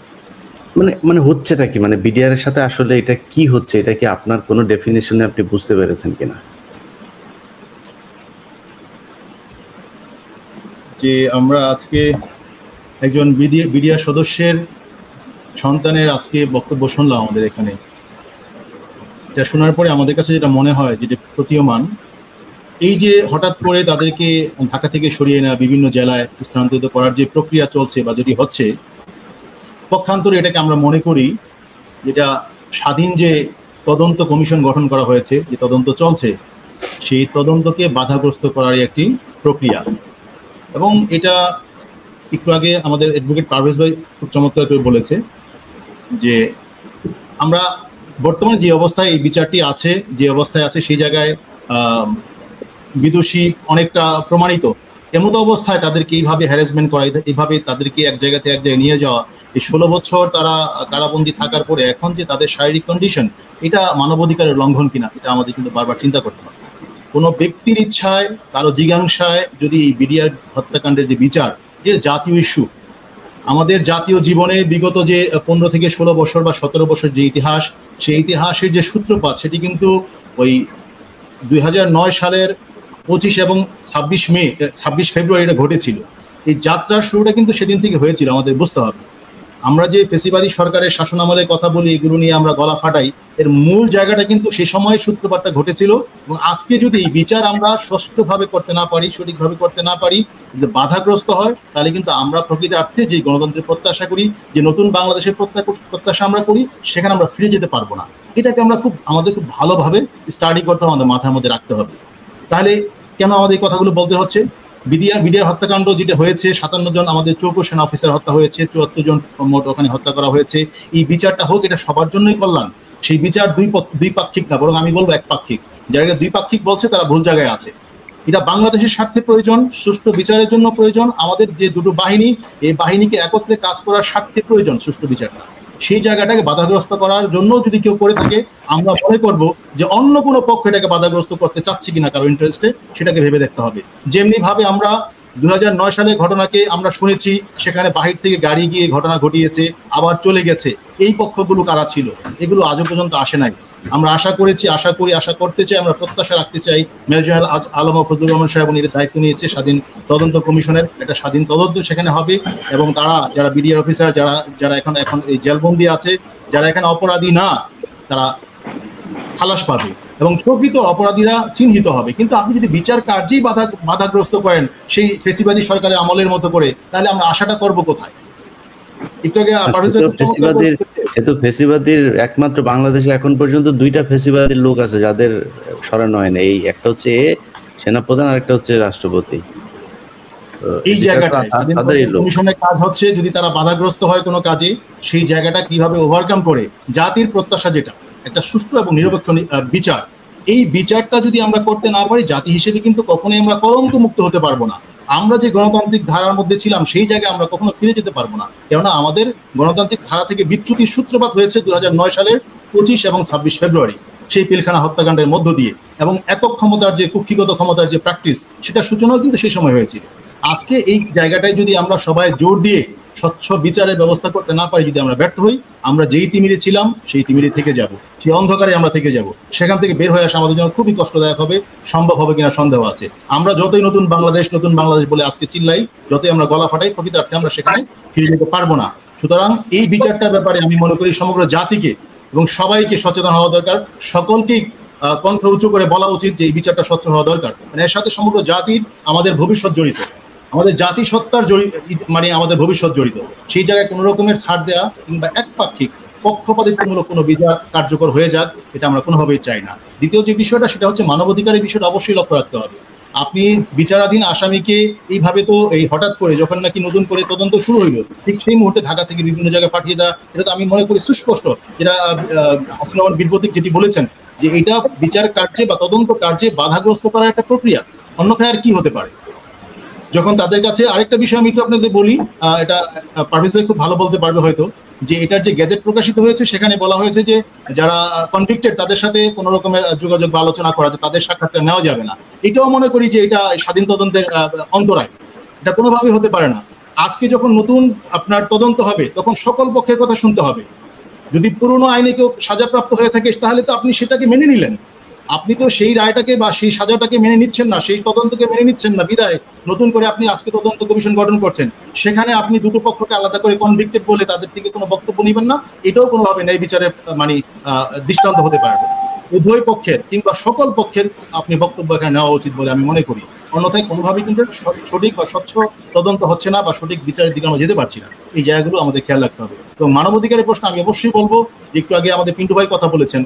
মানে মানে হচ্ছেটা কি, মানে বিডিআর এর সাথে আসলে এটা কি হচ্ছে, এটা কি আপনার কোনো ডেফিনিশনে আপনি বুঝতে পেরেছেন কিনা? যে আমরা আজকে একজন বিডিআর সদস্যের সন্তানের আজকে বক্তব্য শুনলাম আমাদের এখানে, এটা শোনার পরে আমাদের কাছে যেটা মনে হয়, যেটা প্রতীয়মান, এই যে হঠাৎ করে তাদেরকে ঢাকা থেকে সরিয়ে নেওয়া, বিভিন্ন জেলায় স্থানান্তরিত করার যে প্রক্রিয়া চলছে বা যদি হচ্ছে, পক্ষান্তরে এটাকে আমরা মনে করি যেটা স্বাধীন যে তদন্ত কমিশন গঠন করা হয়েছে, যে তদন্ত চলছে, সেই তদন্তকে বাধাগ্রস্ত করার একটি প্রক্রিয়া। এবং এটা একটু আগে আমাদের অ্যাডভোকেট পারভেজ ভাই খুব চমৎকার করে বলেছে যে আমরা বর্তমানে যে অবস্থায় এই বিচারটি আছে, যে অবস্থায় আছে, সেই জায়গায় বিদোষী অনেকটা প্রমাণিত, এমতো অবস্থায় তাদেরকে এইভাবে হ্যারাসমেন্ট করা, এইভাবে তাদেরকে এক জায়গা থেকে এক জায়গায় নিয়ে যাওয়া, এই 16 বছর তারা কারাবন্দী থাকার পরে এখন যে তাদের শারীরিক কন্ডিশন, এটা মানবাধিকারের লঙ্ঘন কিনা, এটা আমাদের কিন্তু বারবার চিন্তা করতে হবে। কোনো ব্যক্তির ইচ্ছায়, কারো জিজ্ঞাসায় যদি এই বিডিআর হত্যাকাণ্ডের যে বিচার, এটা জাতীয় ইস্যু। আমাদের জাতীয় জীবনে বিগত যে 15 থেকে 16 বছর বা 17 বছর যে ইতিহাস, সেই ইতিহাসের যে সূত্রপাত, সেটি কিন্তু ওই 2009 সালের 25 এবং 26 ফেব্রুয়ারি এটা ঘটেছিল। এই যাত্রার শুরুটা কিন্তু সেদিন থেকে হয়েছিল, আমাদের বুঝতে হবে। আমরা যে ফেসিবাদী সরকারের শাসনামলের কথা বলি, এগুলো নিয়ে আমরা গলা ফাটাই, এর মূল জায়গাটা কিন্তু সেই সময় সূত্রপাতটা ঘটেছিল। এবং আজকে যদি এই বিচার আমরা সুষ্ঠুভাবে করতে না পারি, সঠিকভাবে করতে না পারি, যদি বাধাগ্রস্ত হয়, তাহলে কিন্তু আমরা প্রকৃতার্থে যে গণতন্ত্রের প্রত্যাশা করি, যে নতুন বাংলাদেশের প্রত্যাশা আমরা করি, সেখানে আমরা ফিরে যেতে পারবো না। এটাকে আমরা আমাদের খুব ভালোভাবে স্টাডি করতে হবে, আমাদের মাথার মধ্যে রাখতে হবে। তাহলে কেন আমাদের এই কথাগুলো বলতে হচ্ছে? বিডিআর হত্যাকাণ্ড যেটা হয়েছে, 57 জন আমাদের চৌকো সেনা অফিসার হত্যা হয়েছে, 74 জন মোট ওখানে হত্যা করা হয়েছে। এই বিচারটা হোক, এটা সবার জন্যই কল্যাণ। সেই বিচার দুই পাক্ষিক না, বরং আমি বলবো একপাক্ষিক। যারা দুই পাক্ষিক বলছে তারা ভুল জায়গায় আছে। এটা বাংলাদেশের স্বার্থে প্রয়োজন, সুষ্ঠু বিচারের জন্য প্রয়োজন। আমাদের যে দুটো বাহিনী, এই বাহিনীকে একত্রে কাজ করার স্বার্থে প্রয়োজন সুষ্ঠু বিচারটা। সেই জায়গাটাকে বাধাগ্রস্ত করার জন্য যদি কেউ করে থাকে, আমরা মনে করব যে অন্য কোনো পক্ষ এটাকে বাধাগ্রস্ত করতে চাচ্ছে কিনা কারো ইন্টারেস্টে, সেটাকে ভেবে দেখতে হবে। যেমনি ভাবে আমরা 2009 সালের ঘটনাকে আমরা শুনেছি, সেখানে বাহির থেকে গাড়ি গিয়ে ঘটনা ঘটিয়েছে, আবার চলে গেছে, এই পক্ষগুলো কারা ছিল, এগুলো আজও পর্যন্ত আসে নাই। আমরা আশা করতে চাই, আমরা প্রত্যাশা রাখতে চাই, মেজর জেনারেল আলম ফজলুর রহমান সাহেব উনি দায়িত্ব নিয়েছে স্বাধীন তদন্ত কমিশনের, একটা স্বাধীন তদন্ত সেখানে হবে। এবং তারা যারা বিডিআর অফিসার, যারা এখন এই জেলবন্দি আছে, যারা এখানে অপরাধী না, তারা খালাস পাবে এবং প্রকৃত অপরাধীরা চিহ্নিত হবে। কিন্তু আপনি যদি বিচার কার্যেই বাধাগ্রস্ত করেন সেই ফেসিবাদী সরকারের আমলের মতো করে, তাহলে আমরা আশাটা করবো কোথায়? ফেসিবাদীর একমাত্র বাংলাদেশে এখন পর্যন্ত 2টা ফেসিবাদীর লোক আছে যাদের সরানো হয় না। এই একটা হচ্ছে সেনাপ্রধান, আর একটা হচ্ছে রাষ্ট্রপতি। এই জায়গাটা কমিশনের কাজ হচ্ছে, যদি তারা বাধাগ্রস্ত হয় কোনো কাজে, সেই জায়গাটা কিভাবে ওভারকাম করে জাতির প্রত্যাশা, যেটা একটা সুষ্ঠু এবং নিরপেক্ষ বিচার, এই বিচারটা যদি আমরা করতে না পারি, জাতি হিসেবে কিন্তু কখনোই আমরা কলঙ্ক মুক্ত হতে পারবো না। আমরা যে গণতান্ত্রিক ধারার মধ্যে ছিলাম, সেই জায়গায় আমরা কখনো ফিরে যেতে পারবো না। কেননা আমাদের গণতান্ত্রিক ধারা থেকে বিচ্যুতির সূত্রপাত হয়েছে 2009 সালের 25 এবং 26 ফেব্রুয়ারি, সেই পিলখানা হত্যাকাণ্ডের মধ্য দিয়ে। এবং একক ক্ষমতার যে কুক্ষিগত ক্ষমতার যে প্র্যাকটিস, সেটা সূচনাও কিন্তু সেই সময় হয়েছিল। আজকে এই জায়গাটায় যদি আমরা সবাই জোর দিয়ে স্বচ্ছ বিচারের ব্যবস্থা করতে না পারি, যদি আমরা ব্যর্থ হই, আমরা যেই তিমিরে ছিলাম সেই তিমিরে থেকে যাব, সেই অন্ধকারে আমরা থেকে যাব। সেখান থেকে বের হয়ে আসা আমাদের জন্য খুবই কষ্টদায়ক হবে, সম্ভব হবে কিনা সন্দেহ আছে। আমরা যতই নতুন বাংলাদেশ বলে আজকে চিল্লাই, যতই আমরা গলা ফাটাই, প্রকৃতার্থে আমরা সেখানে ফিরে যেতে পারবো না। সুতরাং এই বিচারটার ব্যাপারে আমি মনে করি সমগ্র জাতিকে এবং সবাইকে সচেতন হওয়া দরকার, সকলকেই কণ্ঠ উঁচু করে বলা উচিত যে এই বিচারটা স্বচ্ছ হওয়া দরকার। মানে এর সাথে সমগ্র জাতির, আমাদের ভবিষ্যৎ জড়িত, আমাদের জাতিসত্তার মানে আমাদের ভবিষ্যৎ জড়িত। সেই জায়গায় কোনো রকমের ছাড় দেওয়া কিংবা একপাক্ষিক পক্ষপাতিত্বমূলক কোনো বিচার কার্যকর হয়ে যাক, এটা আমরা কোনোভাবেই চাই না। দ্বিতীয় যে বিষয়টা, সেটা হচ্ছে মানবাধিকারের বিষয়টা অবশ্যই লক্ষ্য রাখতে হবে। আপনি বিচারাধীন আসামিকে এইভাবে, তো এই হঠাৎ করে যখন নাকি নতুন করে তদন্ত শুরু হইলো, ঠিক সেই মুহূর্তে ঢাকা থেকে বিভিন্ন জায়গায় পাঠিয়ে দেওয়া, এটা তো আমি মনে করি সুস্পষ্ট, যেটা হাসিনা বিন প্রতীক যেটি বলেছেন, যে এটা বিচার কার্যে বা তদন্ত কার্যে বাধাগ্রস্ত করার একটা প্রক্রিয়া। অন্যথায় আর কি হতে পারে? যখন তাদের কাছে আরেকটা বিষয় আমি একটু আপনাদের বলি, এটা পারভেজ ভাই খুব ভালো বলতে পারবে হয়তো, যে এটার যে গেজেট প্রকাশিত হয়েছে, সেখানে বলা হয়েছে যে যারা কনভিক্টেড তাদের সাথে কোনো রকমের যোগাযোগ বা আলোচনা করা, তাদের সাক্ষাৎকার নেওয়া যাবে না। এটাও মনে করি যে এটা স্বাধীন তদন্তের অন্তরায়, এটা কোনোভাবেই হতে পারে না। আজকে যখন নতুন আপনার তদন্ত হবে, তখন সকল পক্ষের কথা শুনতে হবে। যদি পুরনো আইনে কেউ সাজাপ্রাপ্ত হয়ে থাকে, তাহলে তো আপনি সেটাকে মেনে নিলেন। আপনি তো সেই রায়টাকে বা সেই সাজাটাকে মেনে নিচ্ছেন না, সেই তদন্তকে মেনে নিচ্ছেন না, বিদায় নতুন করে আপনি আজকে তদন্ত কমিশন গঠন করছেন। সেখানে আপনি দুটো পক্ষকে আলাদা করে কনভিক্টেড বলে তাদের থেকে কোনো বক্তব্য নেবেন না, এটাও কোনোভাবে ন্যায় বিচারের মানে দৃষ্টান্ত হতে পারে। উভয় পক্ষের কিংবা সকল পক্ষের আপনি বক্তব্য এখানে নেওয়া উচিত বলে আমি মনে করি। অন্যথায় কোনোভাবেই কিন্তু সঠিক বা স্বচ্ছ তদন্ত হচ্ছে না বা সঠিক বিচারের দিকে আমরা যেতে পারছি না। এই জায়গাগুলো আমাদের খেয়াল রাখতে হবে। এবং মানবাধিকারের প্রশ্ন আমি অবশ্যই বলবো যে একটু আগে আমাদের পিন্টু ভাই কথা বলেছেন,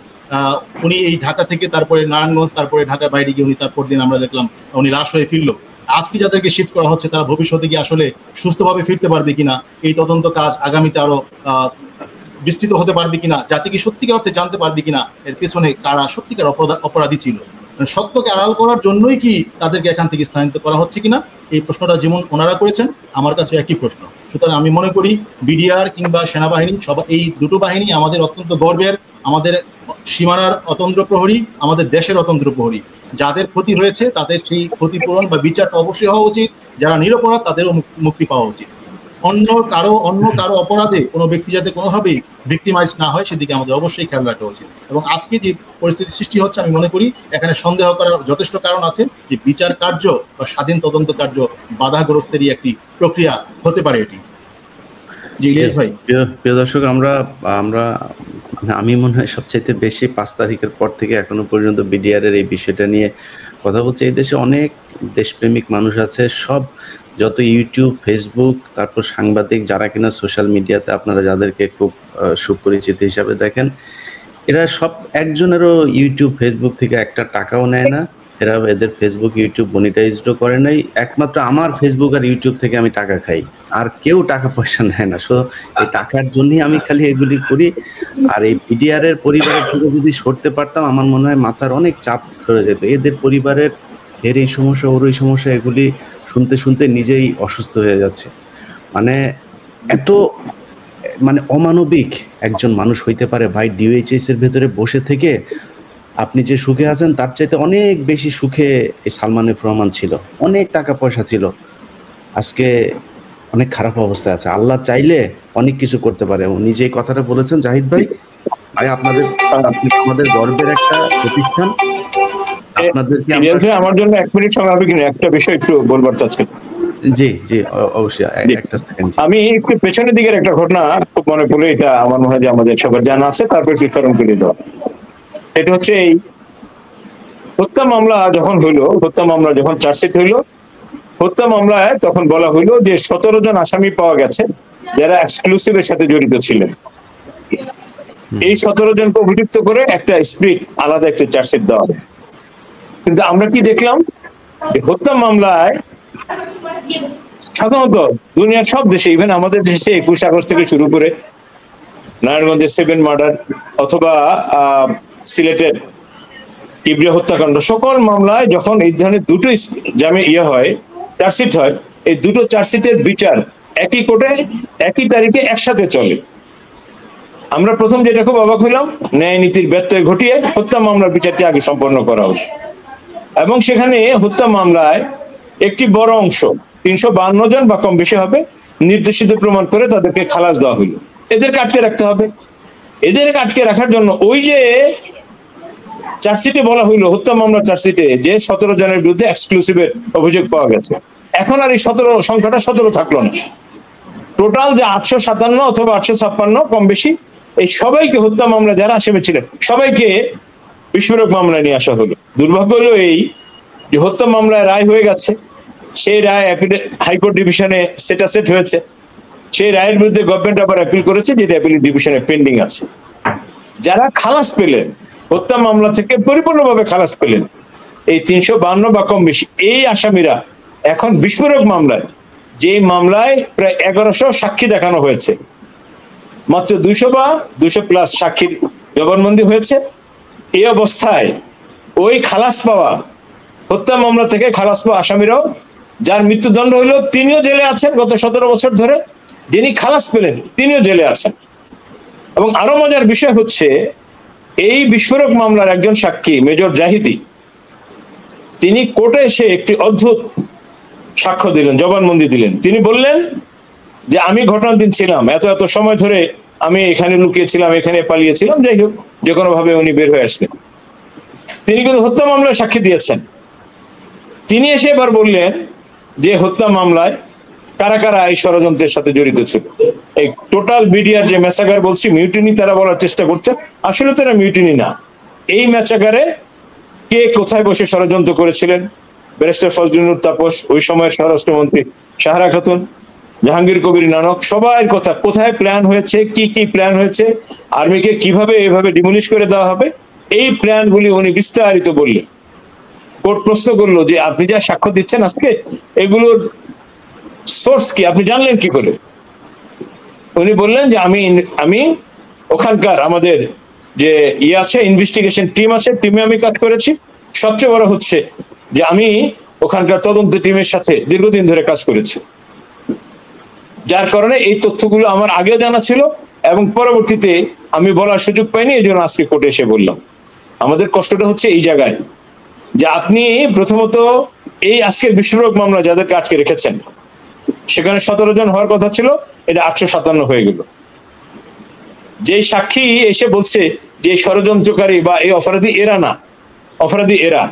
উনি এই ঢাকা থেকে তারপরে নারায়ণগঞ্জ, তারপরে ঢাকার বাইরে গিয়ে উনি তারপর দিন আমরা দেখলাম উনি লাশ হয়ে ফিরলো। আজকে যাদেরকে শিফট করা হচ্ছে তারা ভবিষ্যতে গিয়ে আসলে সুস্থভাবে ফিরতে পারবে কিনা, এই তদন্ত কাজ আগামীতে আরো বিস্তৃত হতে পারবে কিনা, জাতিকে সত্যিকার অর্থে জানতে পারবে কিনা এর পেছনে কারা সত্যিকার অপরাধী ছিল, সত্যকে আড়াল করার জন্যই কি তাদেরকে এখান থেকে স্থানান্তরিত করা হচ্ছে কিনা, এই প্রশ্নটা যেমন ওনারা করেছেন আমার কাছে একই প্রশ্ন। সুতরাং আমি মনে করি বিডিআর কিংবা সেনাবাহিনী সবাই, এই দুটো বাহিনী আমাদের অত্যন্ত গর্বের, আমাদের সীমানার অতন্ত্র প্রহরী, আমাদের দেশের অতন্ত্র প্রহরী। যাদের ক্ষতি হয়েছে তাদের সেই ক্ষতিপূরণ বা বিচারটা অবশ্যই হওয়া উচিত, যারা নিরপরাধ তাদেরও মুক্তি পাওয়া উচিত। অন্য কারো অপরাধে কোনো ব্যক্তি যাতে কোনোভাবেই ভিক্টিমাইজ না হয় সেদিকে আমাদের অবশ্যই খেয়াল রাখা উচিত। এবং আজকে যে পরিস্থিতি সৃষ্টি হচ্ছে আমি মনে করি এখানে সন্দেহ করার যথেষ্ট কারণ আছে যে বিচার কার্য বা স্বাধীন তদন্ত কার্য বাধাগ্রস্তেরই একটি প্রক্রিয়া হতে পারে এটি। জি ইলিয়াস ভাই। প্রিয় দর্শক, আমি মনে হয় সবচাইতে বেশি 5 তারিখের পর থেকে এখনো পর্যন্ত বিডিআর এর এই বিষয়টা নিয়ে কথা বলছে। এই দেশে অনেক দেশপ্রেমিক মানুষ আছে, সব যত ইউটিউব, ফেসবুক, তারপর সাংবাদিক যারা কিনা সোশ্যাল মিডিয়াতে আপনারা যাদেরকে খুব সুপরিচিত হিসাবে দেখেন, এরা সব একজনেরও ইউটিউব, ফেসবুক থেকে একটা টাকাও নেয় না। এরা এদের ফেসবুক, ইউটিউব মনিটাইজডও করে নাই। একমাত্র আমার ফেসবুক আর ইউটিউব থেকে আমি টাকা খাই, আর কেউ টাকা পয়সা নেয় না। সো এই টাকার জন্যই আমি খালি এগুলি করি। আর এই বিডিআর এর পরিবারের থেকে যদি সরতে পারতাম আমার মনে হয় মাথার অনেক চাপ সরে যেত। এদের পরিবারের এর এই সমস্যা, ওর ওই সমস্যা, এগুলি শুনতে শুনতে নিজেই অসুস্থ হয়ে যাচ্ছে। মানে এত অমানবিক একজন মানুষ হইতে পারে ভাই? ডিওএইচএস এর ভেতরে বসে থেকে আপনি যে সুখে আছেন তার চাইতে অনেক বেশি সুখে এই সালমান এফ রহমান ছিল, অনেক টাকা পয়সা ছিল, আজকে অনেক খারাপ অবস্থায় আছে। আল্লাহ চাইলে অনেক কিছু করতে পারে। উনি যে কথাটা বলেছেন জাহিদ ভাই, আমাদের গর্বের একটা প্রতিষ্ঠান, আপনাদেরকে আমার জন্য 1 মিনিট সময় হবে কিনা, একটা বিষয় একটু বলবার চাচ্ছি। জি জি অবশ্যই, একটা সেকেন্ড। আমি একটু পেছনের দিকের একটা ঘটনা খুব মনে পড়ে, এটা আমার মনে হয় যে আমাদের সবার জানা আছে, তারপর একটু স্মরণ করে দেওয়া। এটা হচ্ছে এই হত্যা মামলা যখন হইলো, হত্যা মামলা যখন চার্জশিট হইলো, হত্যা মামলায় তখন বলা হইলো যে 17 জন আসামি পাওয়া গেছে যারা এক্সক্লুসিভের সাথে জড়িত ছিলেন। এই 17 জনকে অভিযুক্ত করে একটা স্প্লিট আলাদা একটা চার্জশিট দেওয়া হবে। কিন্তু আমরা কি দেখলাম, হত্যা মামলায় সাধারণত দুনিয়ার সব দেশে, ইভেন আমাদের দেশে 21 আগস্ট থেকে শুরু করে নারায়ণগঞ্জের 7 মার্ডার অথবা সিলেটের কিবরিয়া হত্যাকাণ্ড, সকল মামলায় যখন এই ধরনের দুটো হয়, চার্জশিট হয়, এই দুটো চার্জশিটের বিচার একই কোর্টে একই তারিখে একসাথে চলে। আমরা প্রথম যেটা খুব অবাক হইলাম, ন্যায় নীতির ব্যত্যয় ঘটিয়ে হত্যা মামলার বিচারটি আগে সম্পন্ন করা হলো। এবং সেখানে হত্যা মামলায় একটি বড় অংশ 352 জন বা কম বেশি হবে নির্দেশিত প্রমাণ করে তাদেরকে খালাস দেওয়া হইল। এদেরকে আটকে রাখতে হবে। এদেরকে আটকে রাখার জন্য ওই যে চার্জশিটে বলা হইলো, হত্যা মামলা চার্জশিটে যে 17 জনের বিরুদ্ধে এক্সক্লুসিভের অভিযোগ পাওয়া গেছে, এখন আর এই 17 সংখ্যাটা 17 থাকলো না। টোটাল যে 857 অথবা 856 কম বেশি, এই সবাইকে হত্যা মামলা যারা আসামি ছিলেন সবাইকে বিস্ফোরক মামলায় নিয়ে আসা হলো। দুর্ভাগ্য হলো এই যে হত্যা মামলায় রায় হয়ে গেছে, সেই রায় হাইকোর্ট ডিভিশনে সেট হয়েছে, সেই রায়ের বিরুদ্ধে গভর্নমেন্ট আবার অ্যাপিল করেছে, যেটা অ্যাপিল ডিভিশনে পেন্ডিং আছে। যারা খালাস পেলেন, হত্যা মামলা থেকে পরিপূর্ণভাবে খালাস পেলেন, এই 352 বা কম বেশি এই আসামিরা এখন বিস্ফোরক মামলায়, যে মামলায় প্রায় 1100 সাক্ষী দেখানো হয়েছে, মাত্র 200 বা 200 প্লাস সাক্ষীর জবানবন্দি হয়েছে। এই অবস্থায় ওই খালাস পাওয়া, হত্যা মামলা থেকে খালাস পাওয়া আসামিরাও, যার মৃত্যুদণ্ড হইলো, তিনিও জেলে আছেন গত 17 বছর ধরে, যিনি খালাস পেলেন তিনিও জেলে আছেন। এবং আরো মজার বিষয় হচ্ছে, এই বিস্ফোরক মামলার একজন সাক্ষী মেজর জাহিদি, তিনি কোর্টে এসে একটি অদ্ভুত সাক্ষ্য দিলেন, জবানবন্দি দিলেন। তিনি বললেন যে আমি ঘটনার দিন ছিলাম, এত সময় ধরে আমি এখানে লুকিয়েছিলাম, এখানে পালিয়েছিলাম, যাই হোক যে কোনো ভাবে উনি বের হয়ে আসলেন। তিনি কিন্তু হত্যা মামলায় সাক্ষী দিয়েছেন। তিনি এসে এবার বললেন যে হত্যা মামলায় কারা কারা এই ষড়যন্ত্রের সাথে জড়িত ছিল। এই টোটাল বিডিআর যে ম্যাসাকার বলছি মিউটিনি তারা বলার চেষ্টা করছে, আসলে তো এটা মিউটিনি না। এই ম্যাসাকারে কে কোথায় বসে ষড়যন্ত্র করেছিলেন, ব্যারিস্টার ফজলুল তাপস, ওই সময়ের স্বরাষ্ট্রমন্ত্রী সাহারা খাতুন, জাহাঙ্গীর কবির নানক, সবার কথা, কোথায় প্ল্যান হয়েছে, কি কি প্ল্যান হয়েছে, আর্মিকে কিভাবে এভাবে ডিমোলিশ করে দেওয়া হবে, এই প্ল্যানগুলি উনি বিস্তারিত বললেন। কোর্ট প্রশ্ন করলো যে আপনি যা সাক্ষ্য দিচ্ছেন আজকে, এগুলোর সোর্স কি, আপনি জানলেন কি করে? উনি বললেন যে আমি ওখানকার আমাদের যে আছে ইনভেস্টিগেশন টিম আছে, টিমে আমি কাজ করেছি। সবচেয়ে বড় হচ্ছে যে আমি ওখানকার তদন্ত টিমের সাথে দীর্ঘদিন ধরে কাজ করেছি, যার কারণে এই তথ্যগুলো আমার আগে জানা ছিল এবং পরবর্তীতে আমি বলার সুযোগ পাইনি, এই জন্য আজকে কোর্টে এসে বললাম। আমাদের কষ্টটা হচ্ছে এই জায়গায় যে আপনি প্রথমত এই আজকের বিস্ফোরক মামলা যাদেরকে আটকে রেখেছেন, সেখানে 17 জন হওয়ার কথা ছিল, এটা 857 হয়ে গেল। যে সাক্ষী এসে বলছে যে ষড়যন্ত্রকারী বা এই অপরাধী এরা না, অপরাধী এরা,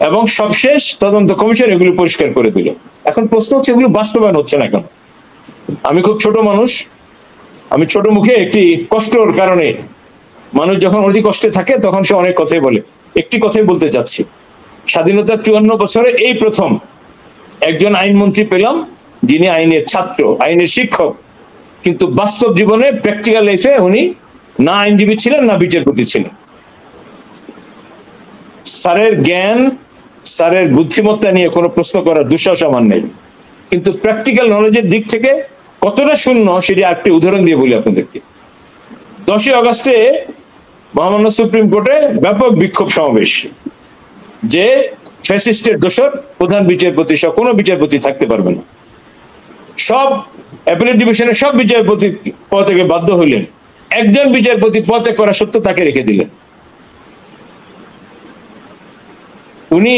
এবং সবশেষ তদন্ত কমিশন এগুলো পরিষ্কার করে দিল। এখন প্রশ্ন হচ্ছে এগুলো বাস্তবায়ন হচ্ছে না কেন? আমি খুব ছোট মানুষ, আমি ছোট মুখে একটি কষ্টর কারণে, মানুষ যখন অধিক কষ্টে থাকে তখন সে অনেক কথাই বলে, একটি কথাই বলতে চাচ্ছি। স্বাধীনতার 54 বছরে এই প্রথম একজন আইনমন্ত্রী পেলাম যিনি আইনের ছাত্র, আইনের শিক্ষক, কিন্তু বাস্তব জীবনে প্র্যাকটিক্যাল লাইফে উনি না আইনজীবী ছিলেন না বিচারপতি ছিলেন। স্যারের জ্ঞান, স্যারের বুদ্ধিমত্তা নিয়ে কোনো প্রশ্ন করার দুঃসাহস আমার নেই, কিন্তু প্র্যাকটিক্যাল নলেজের দিক থেকে কতটা শূন্য সেটি আরেকটি উদাহরণ দিয়ে বলি আপনাদেরকে। 10ই আগস্টে মহামান্য সুপ্রিম কোর্টে ব্যাপক বিক্ষোভ সমাবেশ, যে ফ্যাসিস্টের দোষর প্রধান বিচারপতি সহ কোনো বিচারপতি থাকতে পারবে না। সব অ্যাপিলেট ডিভিশনের সব বিচারপতি পদ থেকে বাধ্য হইলেন, একজন বিচারপতি পদে করা সত্য তাকে রেখে দিলেন। উনি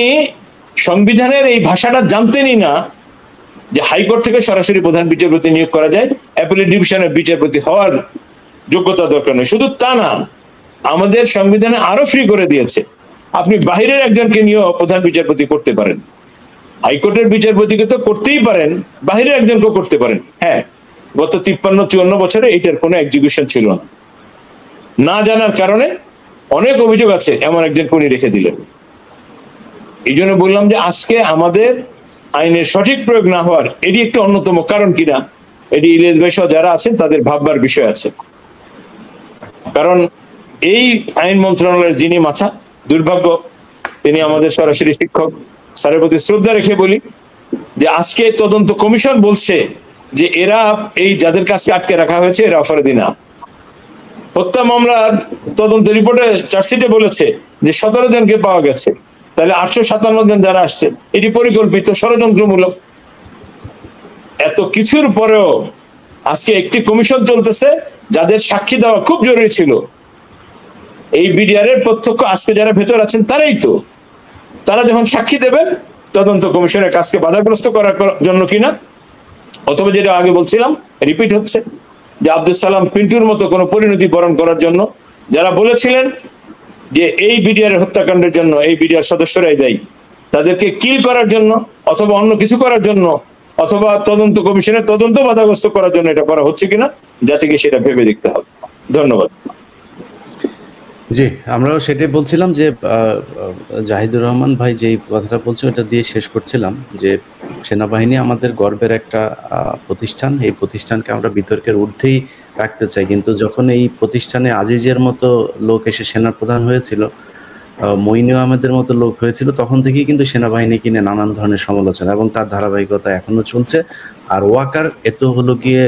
সংবিধানের এই ভাষাটা জানতেনই না যে হাইকোর্ট থেকে সরাসরি প্রধান বিচারপতি নিয়োগ করা যায়, অ্যাপিলেট ডিভিশনের বিচারপতি হওয়ার যোগ্যতা দরকার নেই। শুধু তা না, আমাদের সংবিধানে আরো ফ্রি করে দিয়েছে, আপনি বাহিরের একজনকে নিয়েও প্রধান বিচারপতি করতে পারেন। হাইকোর্টের বিচারপতিকে তো করতেই পারেন, বাহিরের একজনকেও করতে পারেন। হ্যাঁ, গত 53-54 বছরে এইটার কোনো এক্সিকিউশন ছিল না। না জানার কারণে অনেক অভিযোগ আছে, এমন একজনকে উনি রেখে দিলেন। এই জন্য বললাম যে আজকে আমাদের আইনের সঠিক প্রয়োগ না হওয়ার এটি একটি অন্যতম কারণ কিনা, এটি ইলিয়াস ভাই সহ যারা আছেন তাদের ভাববার বিষয় আছে। কারণ এই আইন মন্ত্রণালয়ের যিনি মাথা, দুর্ভাগ্য তিনি আমাদের সরাসরি শিক্ষক, স্যারের প্রতি শ্রদ্ধা রেখে বলি যে আজকে তদন্ত কমিশন বলছে যে এরা এই যাদের কাছে আটকে রাখা হয়েছে এরা অপরাধী না। হত্যা মামলার তদন্ত রিপোর্টে চার্জশিটে বলেছে যে 17 জনকে পাওয়া গেছে, তাহলে 857 জন যারা আসছে এটি পরিকল্পিত ষড়যন্ত্রমূলক। এত কিছুর পরেও আজকে একটি কমিশন চলতেছে যাদের সাক্ষী দেওয়া খুব জরুরি ছিল। এই বিডিআর এর প্রত্যক্ষ আজকে যারা ভেতর আছেন তারাই তো, তারা যখন সাক্ষী দেবেন তদন্ত কমিশনের কাজকে বাধাগ্রস্ত করার জন্য কিনা, অথবা যেটা আগে বলছিলাম রিপিট হচ্ছে যে আব্দুল সালাম পিন্টুর মতো কোনো পরিণতি বরণ করার জন্য, যারা বলেছিলেন যে এই বিডিআর এর হত্যাকাণ্ডের জন্য এই বিডিআর সদস্যরাই দায়ী, তাদেরকে কিল করার জন্য অথবা অন্য কিছু করার জন্য অথবা তদন্ত কমিশনের তদন্ত বাধাগ্রস্ত করার জন্য এটা করা হচ্ছে কিনা জাতিকে সেটা ভেবে দেখতে হবে। ধন্যবাদ। জি, আমরাও সেটাই বলছিলাম যে জাহিদুর রহমান ভাই যে কথাটা বলছে ওটা দিয়ে শেষ করছিলাম যে সেনাবাহিনী আমাদের গর্বের একটা প্রতিষ্ঠান, এই প্রতিষ্ঠানকে আমরা বিতর্কের ঊর্ধ্বেই রাখতে চাই, কিন্তু যখন এই প্রতিষ্ঠানে আজিজের মতো লোক এসে সেনাপ্রধান হয়েছিল, মঈনুল আহমেদের মতো লোক হয়েছিল, তখন থেকেই কিন্তু সেনাবাহিনী কিনে নানান ধরনের সমালোচনা এবং তার ধারাবাহিকতা এখনো চলছে। আর ওয়াকার এত হলো গিয়ে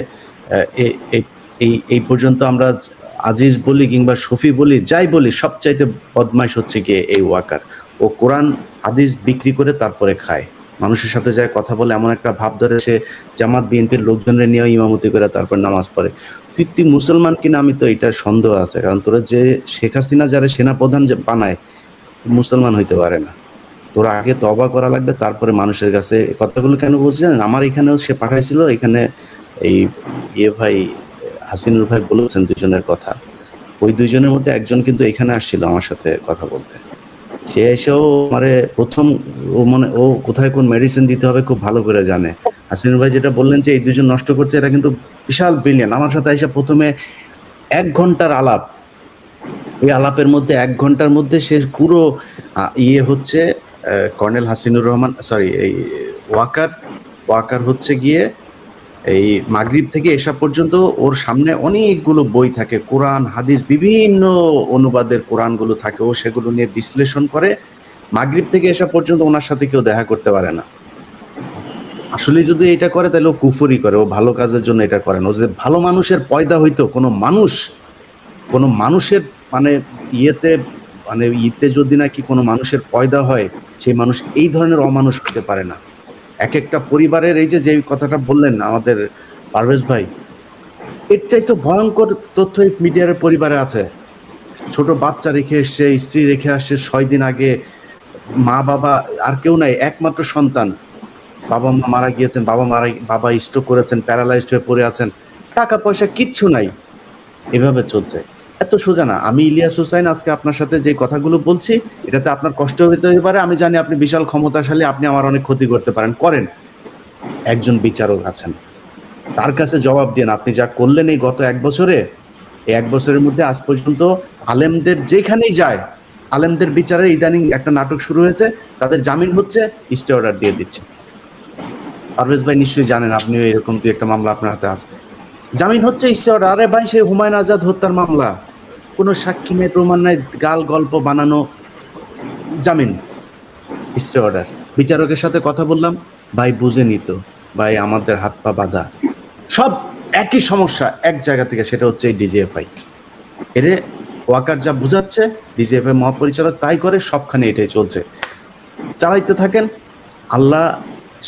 এই পর্যন্ত আমরা আজিজ বলি কিংবা শফি বলি, যাই বলি, সবচাইতে বদমাইশ হচ্ছে গিয়ে এই ওয়াকার। ও কোরআন হাদিস বিক্রি করে তারপরে খায়, মানুষের সাথে যায় কথা বলে, এমন একটা ভাব ধরে সে জামাত বিএনপির লোকজনের নিয়েও ইমামতি করে তারপর নামাজ পড়ে। তুই মুসলমান কিনা আমি তো এটা সন্দেহ আছে, কারণ তোরা যে শেখ হাসিনা যারা সেনাপ্রধান যে বানায় মুসলমান হইতে পারে না। তোরা আগে তওবা করা লাগবে, তারপরে মানুষের কাছে কথাগুলো কেন বলছিলেন। আমার এখানেও সে পাঠাইছিল, এখানে এই ভাই হাসিনুর ভাই বলেছেন দুজনের কথা ওই দুইজনের মধ্যে একজন কিন্তু এখানে আসছিল আমার সাথে কথা বলতে। সে এসেও মানে প্রথম ও কোথায় কোন মেডিসিন দিতে হবে খুব ভালো করে জানে। হাসিন ভাই যেটা বললেন যে এই দুজন নষ্ট করছে, এটা কিন্তু বিশাল ব্রিলিয়ান্ট। আমার সাথে এসে প্রথমে 1 ঘন্টার আলাপ, এই আলাপের মধ্যে 1 ঘন্টার মধ্যে সে পুরো হচ্ছে কর্নেল হাসিনুর রহমান, সরি এই ওয়াকার হচ্ছে গিয়ে এই মাগরিব থেকে এসা পর্যন্ত ওর সামনে অনেকগুলো বই থাকে, কোরআন হাদিস বিভিন্ন অনুবাদের কোরআনগুলো থাকে, ও সেগুলো নিয়ে বিশ্লেষণ করে। মাগরিব থেকে এসা পর্যন্ত ওনার সাথে কেউ দেখা করতে পারে না। আসলে যদি এটা করে তাহলে ও কুফরি করে, ও ভালো কাজের জন্য এটা করে না। ও যে ভালো মানুষের পয়দা হইতো, কোনো মানুষের মানে ইতে যদি নাকি কোনো মানুষের পয়দা হয়, সেই মানুষ এই ধরনের অমানুষ হতে পারে না। এক একটা পরিবারের এই যে কথাটা বললেন আমাদের পারভেজ ভাই, এর চাইতে ভয়ঙ্কর তথ্য এই মিডিয়ার পরিবারে আছে। ছোট বাচ্চা রেখে এসছে, স্ত্রী রেখে আসছে 6 দিন আগে, মা বাবা আর কেউ নাই, একমাত্র সন্তান, বাবা মা মারা গিয়েছেন, বাবা স্ট্রোক করেছেন, প্যারালাইজড হয়ে পড়ে আছেন, টাকা পয়সা কিচ্ছু নাই, এভাবে চলছে। এত সোজা না। আমি ইলিয়াস হুসাইন আজকে আপনার সাথে যে কথাগুলো বলছি, এটাতে আপনার কষ্ট হতে পারে, আমি জানি আপনি বিশাল ক্ষমতাশালী, আপনি আমার অনেক ক্ষতি করতে পারেন, করেন। একজন বিচারক আছেন, তার কাছে জবাব দেন। আপনি যা করলেন এই গত 1 বছরে, এই 1 বছরের মধ্যে আজ পর্যন্ত আলেমদের যেখানেই যায়, আলেমদের বিচারের ইদানিং একটা নাটক শুরু হয়েছে, তাদের জামিন হচ্ছে, স্টে অর্ডার দিয়ে দিচ্ছে। পারভেজ ভাই নিশ্চয়ই জানেন, আপনিও এরকম কি একটা মামলা আপনার হাতে আছে, জামিন হচ্ছে, স্টে অর্ডার। আরে ভাই, সেই হুমায়ুন আজাদ হত্যার মামলা, কোনো সাক্ষী নেই, প্রমাণ নাই, গল্প বানানো, জামিন, স্টে অর্ডার। বিচারকের সাথে কথা বললাম, ভাই বুঝে নিত, ভাই আমাদের হাত পা বাঁধা, সব একই সমস্যা এক জায়গা থেকে, সেটা হচ্ছে এই ডিজিএফআই। এরে ওয়াকার যা বুঝাচ্ছে, ডিজিএফআই মহাপরিচালক তাই করে, সবখানে এটাই চলছে। চালাইতে থাকেন। আল্লাহ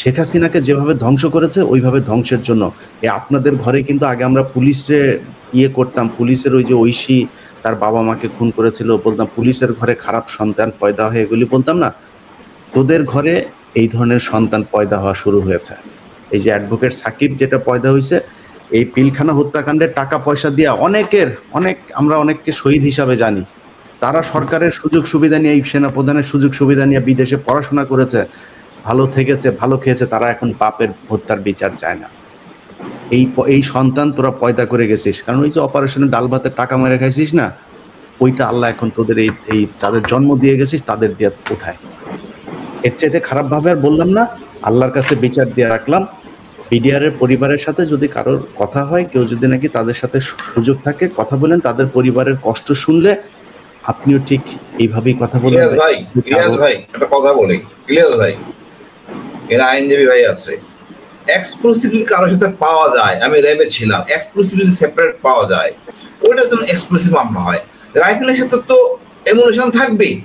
শেখ হাসিনাকে যেভাবে ধ্বংস করেছে, ওইভাবে ধ্বংসের জন্য আপনাদের ঘরে কিন্তু আগে আমরা পুলিশে করতাম, পুলিশের ওই যে ঐশী তার বাবা মাকে খুন করেছিল, বলতাম পুলিশের ঘরে খারাপ সন্তান পয়দা হয়, এগুলি বলতাম না। তোদের ঘরে এই ধরনের সন্তান পয়দা হওয়া শুরু হয়েছে। এই যে অ্যাডভোকেট সাকিব যেটা পয়দা হয়েছে, এই পিলখানা হত্যাকাণ্ডের টাকা পয়সা দিয়ে আমরা অনেককে শহীদ হিসাবে জানি। তারা সরকারের সুযোগ সুবিধা নিয়ে, এই সেনাপ্রধানের সুযোগ সুবিধা নিয়ে বিদেশে পড়াশোনা করেছে, ভালো থেকেছে, ভালো খেয়েছে, তারা এখন বাপের হত্যার বিচার চায় না। এই সন্তান তোরা পয়দা করে গেছিস, কারণ ওই যে অপারেশনে ডাল ভাতের টাকা মেরে খাইছিস না, ওইটা আল্লাহ এখন তোদের এই যাদের জন্ম দিয়ে গেছিস তাদের দিয়ে উঠায়। এর চাইতে খারাপ ভাবে আর বললাম না, আল্লাহর কাছে বিচার দিয়ে রাখলাম। বিডিআরের পরিবারের সাথে যদি কারোর কথা হয়, কেউ যদি নাকি তাদের সাথে সুযোগ থাকে কথা বলেন, তাদের পরিবারের কষ্ট শুনলে আপনিও ঠিক এইভাবেই কথা বলবেন। ইলিয়াস ভাই একটা কথা বলি, ইলিয়াস ভাই এর আইনজীবী ভাই আছে, এক্সক্লুসিভলি কারোর সাথে পাওয়া যায়, আমি র্যাবে ছিলাম, এক্সক্লুসিভলি সেপারেট পাওয়া যায়, ওইটার জন্য এক্সক্লুসিভ মামলা হয়। রাইফেলের সাথে তো এমুলেশন থাকবেই,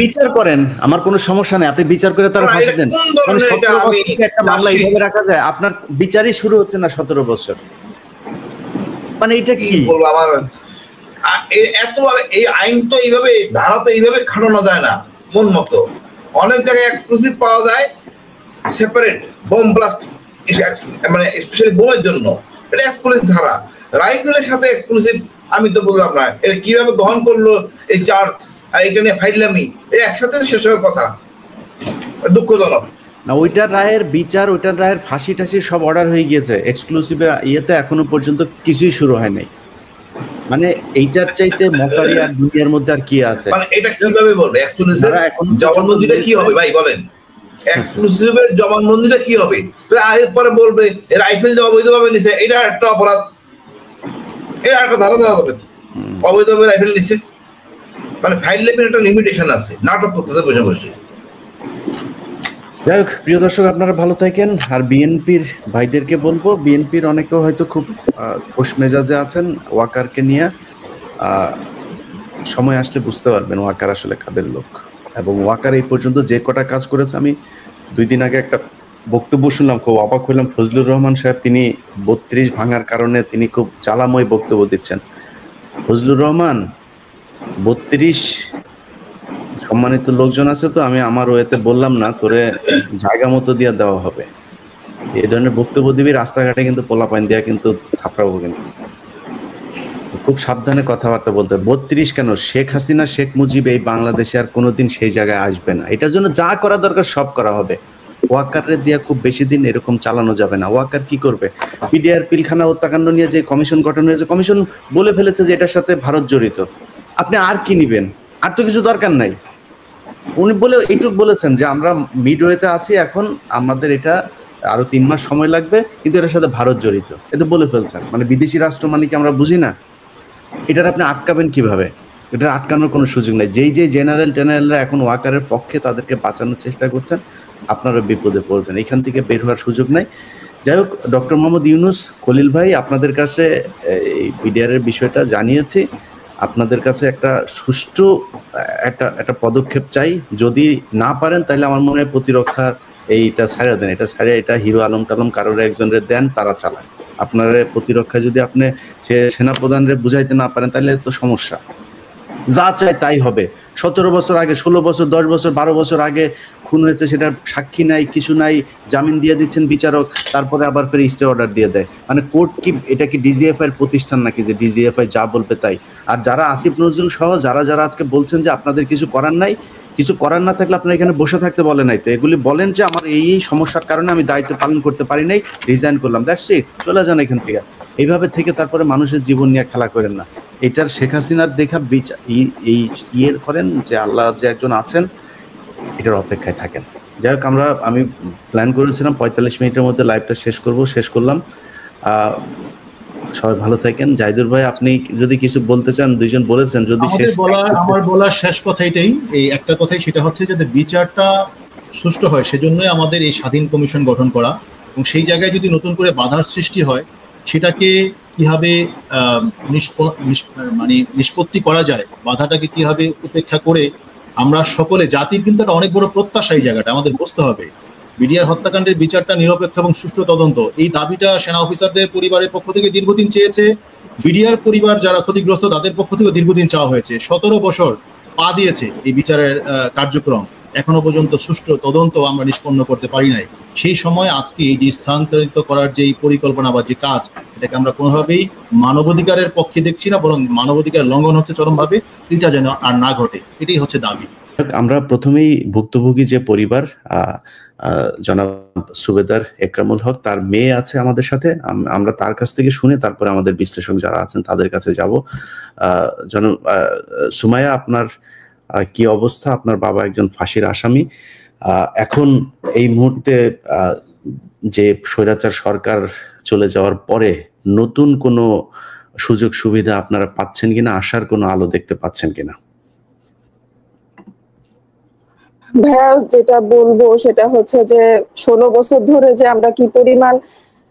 বিচার করেন, আমার কোনো সমস্যা নেই, আপনি বিচার করে তার ফাঁসি দেন। একটা মামলা এইভাবে রাখা যায়? আপনার বিচারই শুরু হচ্ছে না 17 বছর, মানে এটা কি বলবো? আমার এত এই আইন তো এইভাবে, ধারা তো এইভাবে খাটানো যায় না মন মতো। অনেক জায়গায় এক্সক্লুসিভ পাওয়া যায়, সেপারেট বোম ব্লাস্ট, মানে স্পেশালি বোমের জন্য এটা এক্সক্লুসিভ ধারা। রাইফেলের সাথে এক্সক্লুসিভ আমি তো বললাম না, এটা কিভাবে গ্রহণ করলো এই চার্জ, আর এটা নিয়ে ফাইজলামি, এটা একসাথে শেষ হওয়ার কথা, দুঃখজনক না। ওইটার রায়ের বিচার, ওইটার রায়ের ফাঁসি টাসি সব অর্ডার হয়ে গিয়েছে, এক্সক্লুসিভের ইয়েতে এখনো পর্যন্ত কিছুই শুরু হয় নাই। মানে এইটার চাইতে মকারি আর দুনিয়ার মধ্যে আর কি আছে? মানে এটা কিভাবে বলবে এক্সক্লুসিভ জবানবন্দিটা কি হবে ভাই বলেন? এক্সক্লুসিভের জবানবন্দিটা কি হবে? তো আয়ের পরে বলবে রাইফেল যে অবৈধভাবে নিছে, এটা একটা অপরাধ, এটা একটা ধারা দেওয়া হবে, অবৈধভাবে রাইফেল নিছে, মানে ফাইল লেভেল একটা লিমিটেশন আছে, নাটক করতেছে বসে বসে। যাই হোক, প্রিয় দর্শক, আপনারা ভালো থাকেন। আর বিএনপির ভাইদেরকে বলবো, বিএনপির অনেকেও হয়তো খুব খোশ মেজাজে আছেন ওয়াকারকে নিয়ে, সময় আসলে বুঝতে পারবেন ওয়াকার আসলে কাদের লোক। এবং ওয়াকার এই পর্যন্ত যে কটা কাজ করেছে, আমি 2 দিন আগে একটা বক্তব্য শুনলাম, খুব অবাক হইলাম। ফজলুর রহমান সাহেব, তিনি 32 ভাঙার কারণে তিনি খুব জ্বালাময় বক্তব্য দিচ্ছেন। ফজলুর রহমান 32 সম্মানিত লোকজন আছে, তো আমি আমার ওয়েতে বললাম না, তোরে জায়গা মতো দিয়ে দেওয়া হবে। এই ধরনের বক্তব্য দিবি, রাস্তাঘাটে কিন্তু পোলাপাইন দিয়া কিন্তু থাপড়াবো কিন্তু। খুব সাবধানে কথাবার্তা বলতে। 32 কেন, শেখ হাসিনা শেখ মুজিব এই বাংলাদেশে আর কোনোদিন সেই জায়গায় আসবে না। এটার জন্য যা করা দরকার সব করা হবে। ওয়াকারে দিয়া খুব বেশি দিন এরকম চালানো যাবে না। ওয়াকার কি করবে? পিডিআর পিলখানা হত্যাকাণ্ড নিয়ে যে কমিশন গঠন হয়েছে, কমিশন বলে ফেলেছে যে এটার সাথে ভারত জড়িত। আপনি আর কি নিবেন? আর তো কিছু দরকার নাই। উনি বলে এইটুক বলেছেন যে আমরা মিডওয়েতে আছি, এখন আমাদের এটা আরো 3 মাস সময় লাগবে, কিন্তু এটার সাথে ভারত জড়িত। এটা বলে ফেলছেন। মানে বিদেশি রাষ্ট্র মানে কি আমরা বুঝি না? এটার আপনি আটকাবেন কিভাবে? এটা আটকানোর কোনো সুযোগ নাই। যেই জেনারেলরা এখন ওয়াকারের পক্ষে তাদেরকে বাঁচানোর চেষ্টা করছেন, আপনারা বিপদে পড়বেন। এখান থেকে বের হওয়ার সুযোগ নাই। যাই হোক, ডক্টর মোহাম্মদ ইউনূস, খলিল ভাই, আপনাদের কাছে এই বিডিআরের বিষয়টা জানিয়েছি। আপনাদের কাছে একটা সুষ্ঠু একটা পদক্ষেপ চাই। যদি না পারেন তাহলে আমার মনে হয় প্রতিরক্ষার এইটা ছাড়া দেন, এটা ছাড়া এটা হিরো আলম টালম কারোর একজনের দেন, তারা চালায়। আপনার প্রতিরক্ষা যদি আপনি সেনাপ্রধানরে বুঝাইতে না পারেন তাহলে তো সমস্যা। যা চাই তাই হবে। 17 বছর আগে, 16 বছর, 10 বছর, 12 বছর আগে খুন হয়েছে, সেটার সাক্ষী নাই, কিছু নাই, জামিন দিয়ে দিচ্ছেন বিচারক, তারপরে আবার ফের স্টে অর্ডার দিয়ে দেয়। মানে কোর্ট কি, এটা কি ডিজিএফআই এর প্রতিষ্ঠান নাকি যে ডিজিএফআই যা বলবে তাই? আর যারা আসিফ নজরুল সহ যারা আজকে বলছেন যে আপনাদের কিছু করার নাই, কিছু করার না থাকলে আপনারা এখানে বসে থাকতে বলে নাই তো, এগুলি বলেন যে আমার এই সমস্যার কারণে আমি দায়িত্ব পালন করতে পারি নাই, রিজাইন করলাম, দ্যাটস ইট, চলে যান এখান থেকে। এইভাবে থেকে তারপরে মানুষের জীবন নিয়ে খেলা করেন না। এটার শেখ হাসিনার দেখা এই ইয়ের করেন যে আল্লাহ যে একজন আছেন, এটার অপেক্ষায় থাকেন। যাই হোক, আমি প্ল্যান করেছিলাম 45 মিনিটের মধ্যে লাইভটা শেষ করলাম। সবাই ভালো থাকেন। জাহিদুর ভাই, আপনি যদি কিছু বলতে চান, দুইজন বলেছেন, যদি আমার বলার শেষ কথা এটাই, এই একটা কথাই, সেটা হচ্ছে যাতে বিচারটা সুষ্ঠু হয়, সেজন্যই আমাদের এই স্বাধীন কমিশন গঠন করা। এবং সেই জায়গায় যদি নতুন করে বাধার সৃষ্টি হয়, সেটাকে কিভাবে মানে নিষ্পত্তি করা যায়, বাধাটাকে কিভাবে উপেক্ষা করে আমরা সকলে, জাতির কিন্তু একটা অনেক বড় প্রত্যাশা এই জায়গাটা আমাদের বুঝতে হবে। বিডিআর হত্যাকাণ্ডের বিচারটা নিরপেক্ষ এবং সুষ্ঠু তদন্ত, এই দাবিটা সেনা অফিসারদের পরিবারের পক্ষ থেকে দীর্ঘদিন চেয়েছে। বিডিআর পরিবার যারা ক্ষতিগ্রস্ত তাদের পক্ষ থেকে দীর্ঘদিন চাওয়া হয়েছে। 17 বছর পা দিয়েছে এই বিচারের কার্যক্রম, এখনো পর্যন্ত সুষ্ঠু তদন্ত আমরা নিষ্পন্ন করতে পারি নাই। সেই সময় আজকে এই যে স্থানান্তরিত করার যে পরিকল্পনা বা যে কাজ, এটাকে আমরা কোনোভাবেই মানবাধিকারের পক্ষে দেখছি না, বরং মানবাধিকার লঙ্ঘন হচ্ছে চরমভাবে। এটা যেন আর না ঘটে, এটাই হচ্ছে দাবি। আমরা প্রথমেই ভুক্তভোগী যে পরিবার, জনাব সুবেদার একরামুল হক, তার মেয়ে আছে আমাদের সাথে, আমরা তার কাছ থেকে শুনে তারপরে আমাদের বিশ্লেষক যারা আছেন তাদের কাছে যাব। জনাব সুমাইয়া, আপনার কি অবস্থা? আপনার বাবা একজন ফাঁসির আসামি। এখন এই মুহূর্তে যে স্বৈরাচার সরকার চলে যাওয়ার পরে নতুন কোনো সুযোগ সুবিধা আপনারা পাচ্ছেন কিনা, আসার কোনো আলো দেখতে পাচ্ছেন কিনা? ভাইয়া, যেটা বলবো সেটা হচ্ছে যে 16 বছর ধরে যে আমরা কি পরিমাণ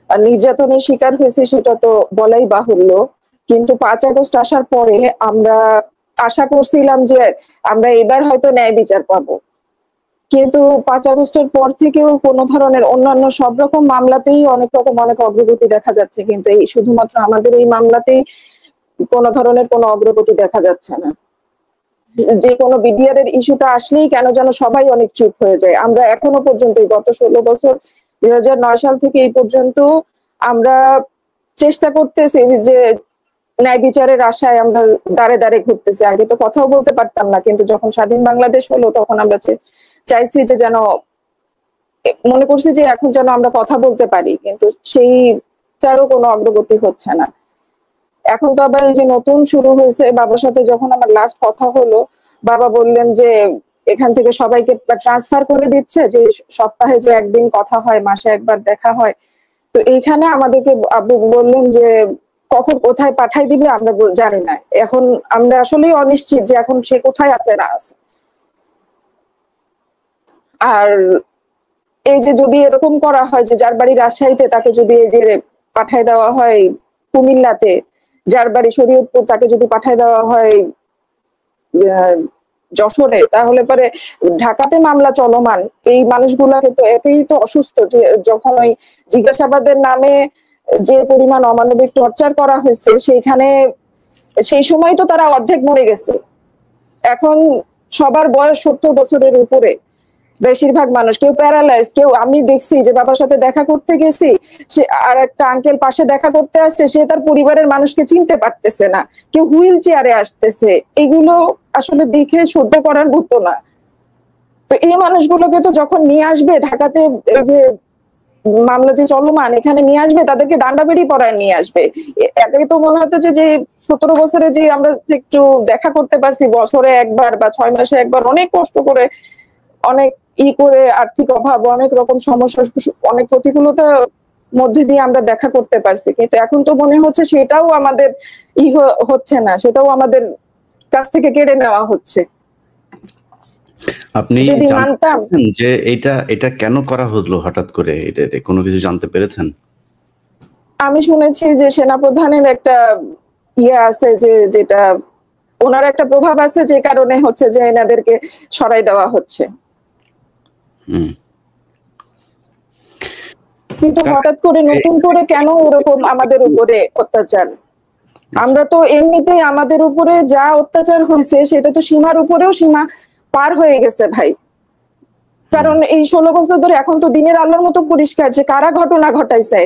নির্যাতনের শিকার হয়েছি সেটা তো বলাই বাহুল্য। কিন্তু 5 আগস্ট আসার পরে আমরা আশা করছিলাম যে আমরা এবার হয়তো ন্যায় বিচার পাবো, কিন্তু 5 আগস্টের পর থেকেও কোনো ধরনের অন্যান্য সব রকম মামলাতেই অনেক অগ্রগতি দেখা যাচ্ছে, কিন্তু এই শুধুমাত্র আমাদের এই মামলাতেই কোনো ধরনের কোনো অগ্রগতি দেখা যাচ্ছে না। যে কোনো বিডিআর এর ইস্যুটা আসলেই কেন যেন সবাই অনেক চুপ হয়ে যায়। আমরা এখনো পর্যন্ত গত 16 বছর 2009 সাল থেকে এই পর্যন্ত আমরা চেষ্টা করতেছি যে ন্যায় বিচারের আশায় আমরা দাঁড়ে দাঁড়ে ঘুরতেছি। আগে তো কথাও বলতে পারতাম না, কিন্তু যখন স্বাধীন বাংলাদেশ হলো তখন আমরা চাইছি যে যেন, মনে করছি যে এখন যেন আমরা কথা বলতে পারি, কিন্তু সেইটারও কোনো অগ্রগতি হচ্ছে না। এখন তো আবার এই যে নতুন শুরু হয়েছে, বাবার সাথে যখন আমার লাস্ট কথা হলো, বাবা বললেন যে এখান থেকে সবাইকে ট্রান্সফার করে দিচ্ছে, যে সপ্তাহে যে একদিন কথা হয়, মাসে একবার দেখা হয়। তো এইখানে আমাদেরকে আব্বু বললেন যে কখন কোথায় পাঠাই দিবে আমরা জানি না। এখন আমরা আসলেই অনিশ্চিত যে এখন সে কোথায় আছে না আছে। আর এই যে যদি এরকম করা হয় যে যার বাড়ি রাজশাহীতে তাকে যদি এই যে পাঠায় দেওয়া হয় কুমিল্লাতে, যার বাড়ি শরীয়তপুর তাকে যদি পাঠায় দেওয়া হয় যশোরে, তাহলে পরে ঢাকাতে মামলা চলমান। এই মানুষগুলাকে তো এতেই তো অসুস্থ, যখন ওই জিজ্ঞাসাবাদের নামে যে পরিমাণ অমানবিক টর্চার করা হয়েছে, সেইখানে সেই সময় তো তারা অর্ধেক মরে গেছে। এখন সবার বয়স 70 বছরের উপরে, বেশিরভাগ মানুষ, কেউ প্যারালাইজ, কেউ আমি দেখছি যে বাবার সাথে দেখা করতে গেছি, সে আর একটা আঙ্কেল পাশে দেখা করতে আসছে, সে তার পরিবারের মানুষকে চিনতে পারতেছে না, কেউ হুইল চেয়ারে আসতেছে। এগুলো আসলে দেখে সহ্য করার মতো না। তো এই মানুষগুলোকে তো যখন নিয়ে আসবে ঢাকাতে, যে মামলা যে চলমান এখানে নিয়ে আসবে, তাদেরকে ডান্ডাবেড়ি পরায় নিয়ে আসবে। এটাই তো মনে হতো যে 17 বছরে যে আমরা একটু দেখা করতে পারছি বছরে একবার বা 6 মাসে একবার, অনেক কষ্ট করে, অনেক করে, আর্থিক অভাব, অনেক রকম সমস্যা, অনেক প্রতিকূলতা মধ্যে দিয়ে আমরা দেখা করতে পারছি, কিন্তু এখন তো মনে হচ্ছে সেটাও আমাদের হচ্ছে না, সেটাও আমাদের কাছ থেকে কেড়ে নেওয়া হচ্ছে। আপনি যদি মানতাম যে এটা কেন করা হলো হঠাৎ করে, এটা কোনো কিছু জানতে পেরেছেন? আমি শুনেছি যে সেনাপ্রধানের একটা আছে, যেটা ওনার একটা প্রভাব আছে, যে কারণে হচ্ছে যে এনাদেরকে সরাই দেওয়া হচ্ছে। কিন্তু হঠাৎ করে নতুন করে কেন এরকম আমাদের উপরে অত্যাচার? আমরা তো এমনিতেই আমাদের উপরে যা অত্যাচার হয়েছে সেটা তো সীমার উপরেও সীমা পার হয়ে গেছে ভাই। কারণ এই 16 বছর ধরে এখন তো দিনের আলোর মতো পরিষ্কার যে কারা ঘটনা ঘটাইছে,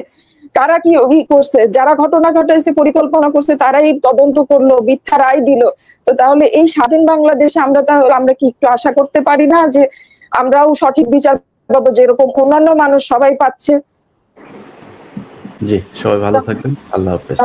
কারা কি করছে। যারা ঘটনা ঘটাইছে, পরিকল্পনা করছে, তারাই তদন্ত করলো, মিথ্যা রায় দিল। তো তাহলে এই স্বাধীন বাংলাদেশে আমরা কি একটু আশা করতে পারি না যে আমরাও সঠিক বিচার পাবো, যেরকম অন্যান্য মানুষ সবাই পাচ্ছে? জি, সবাই ভালো থাকবেন। আল্লাহ হাফেজ।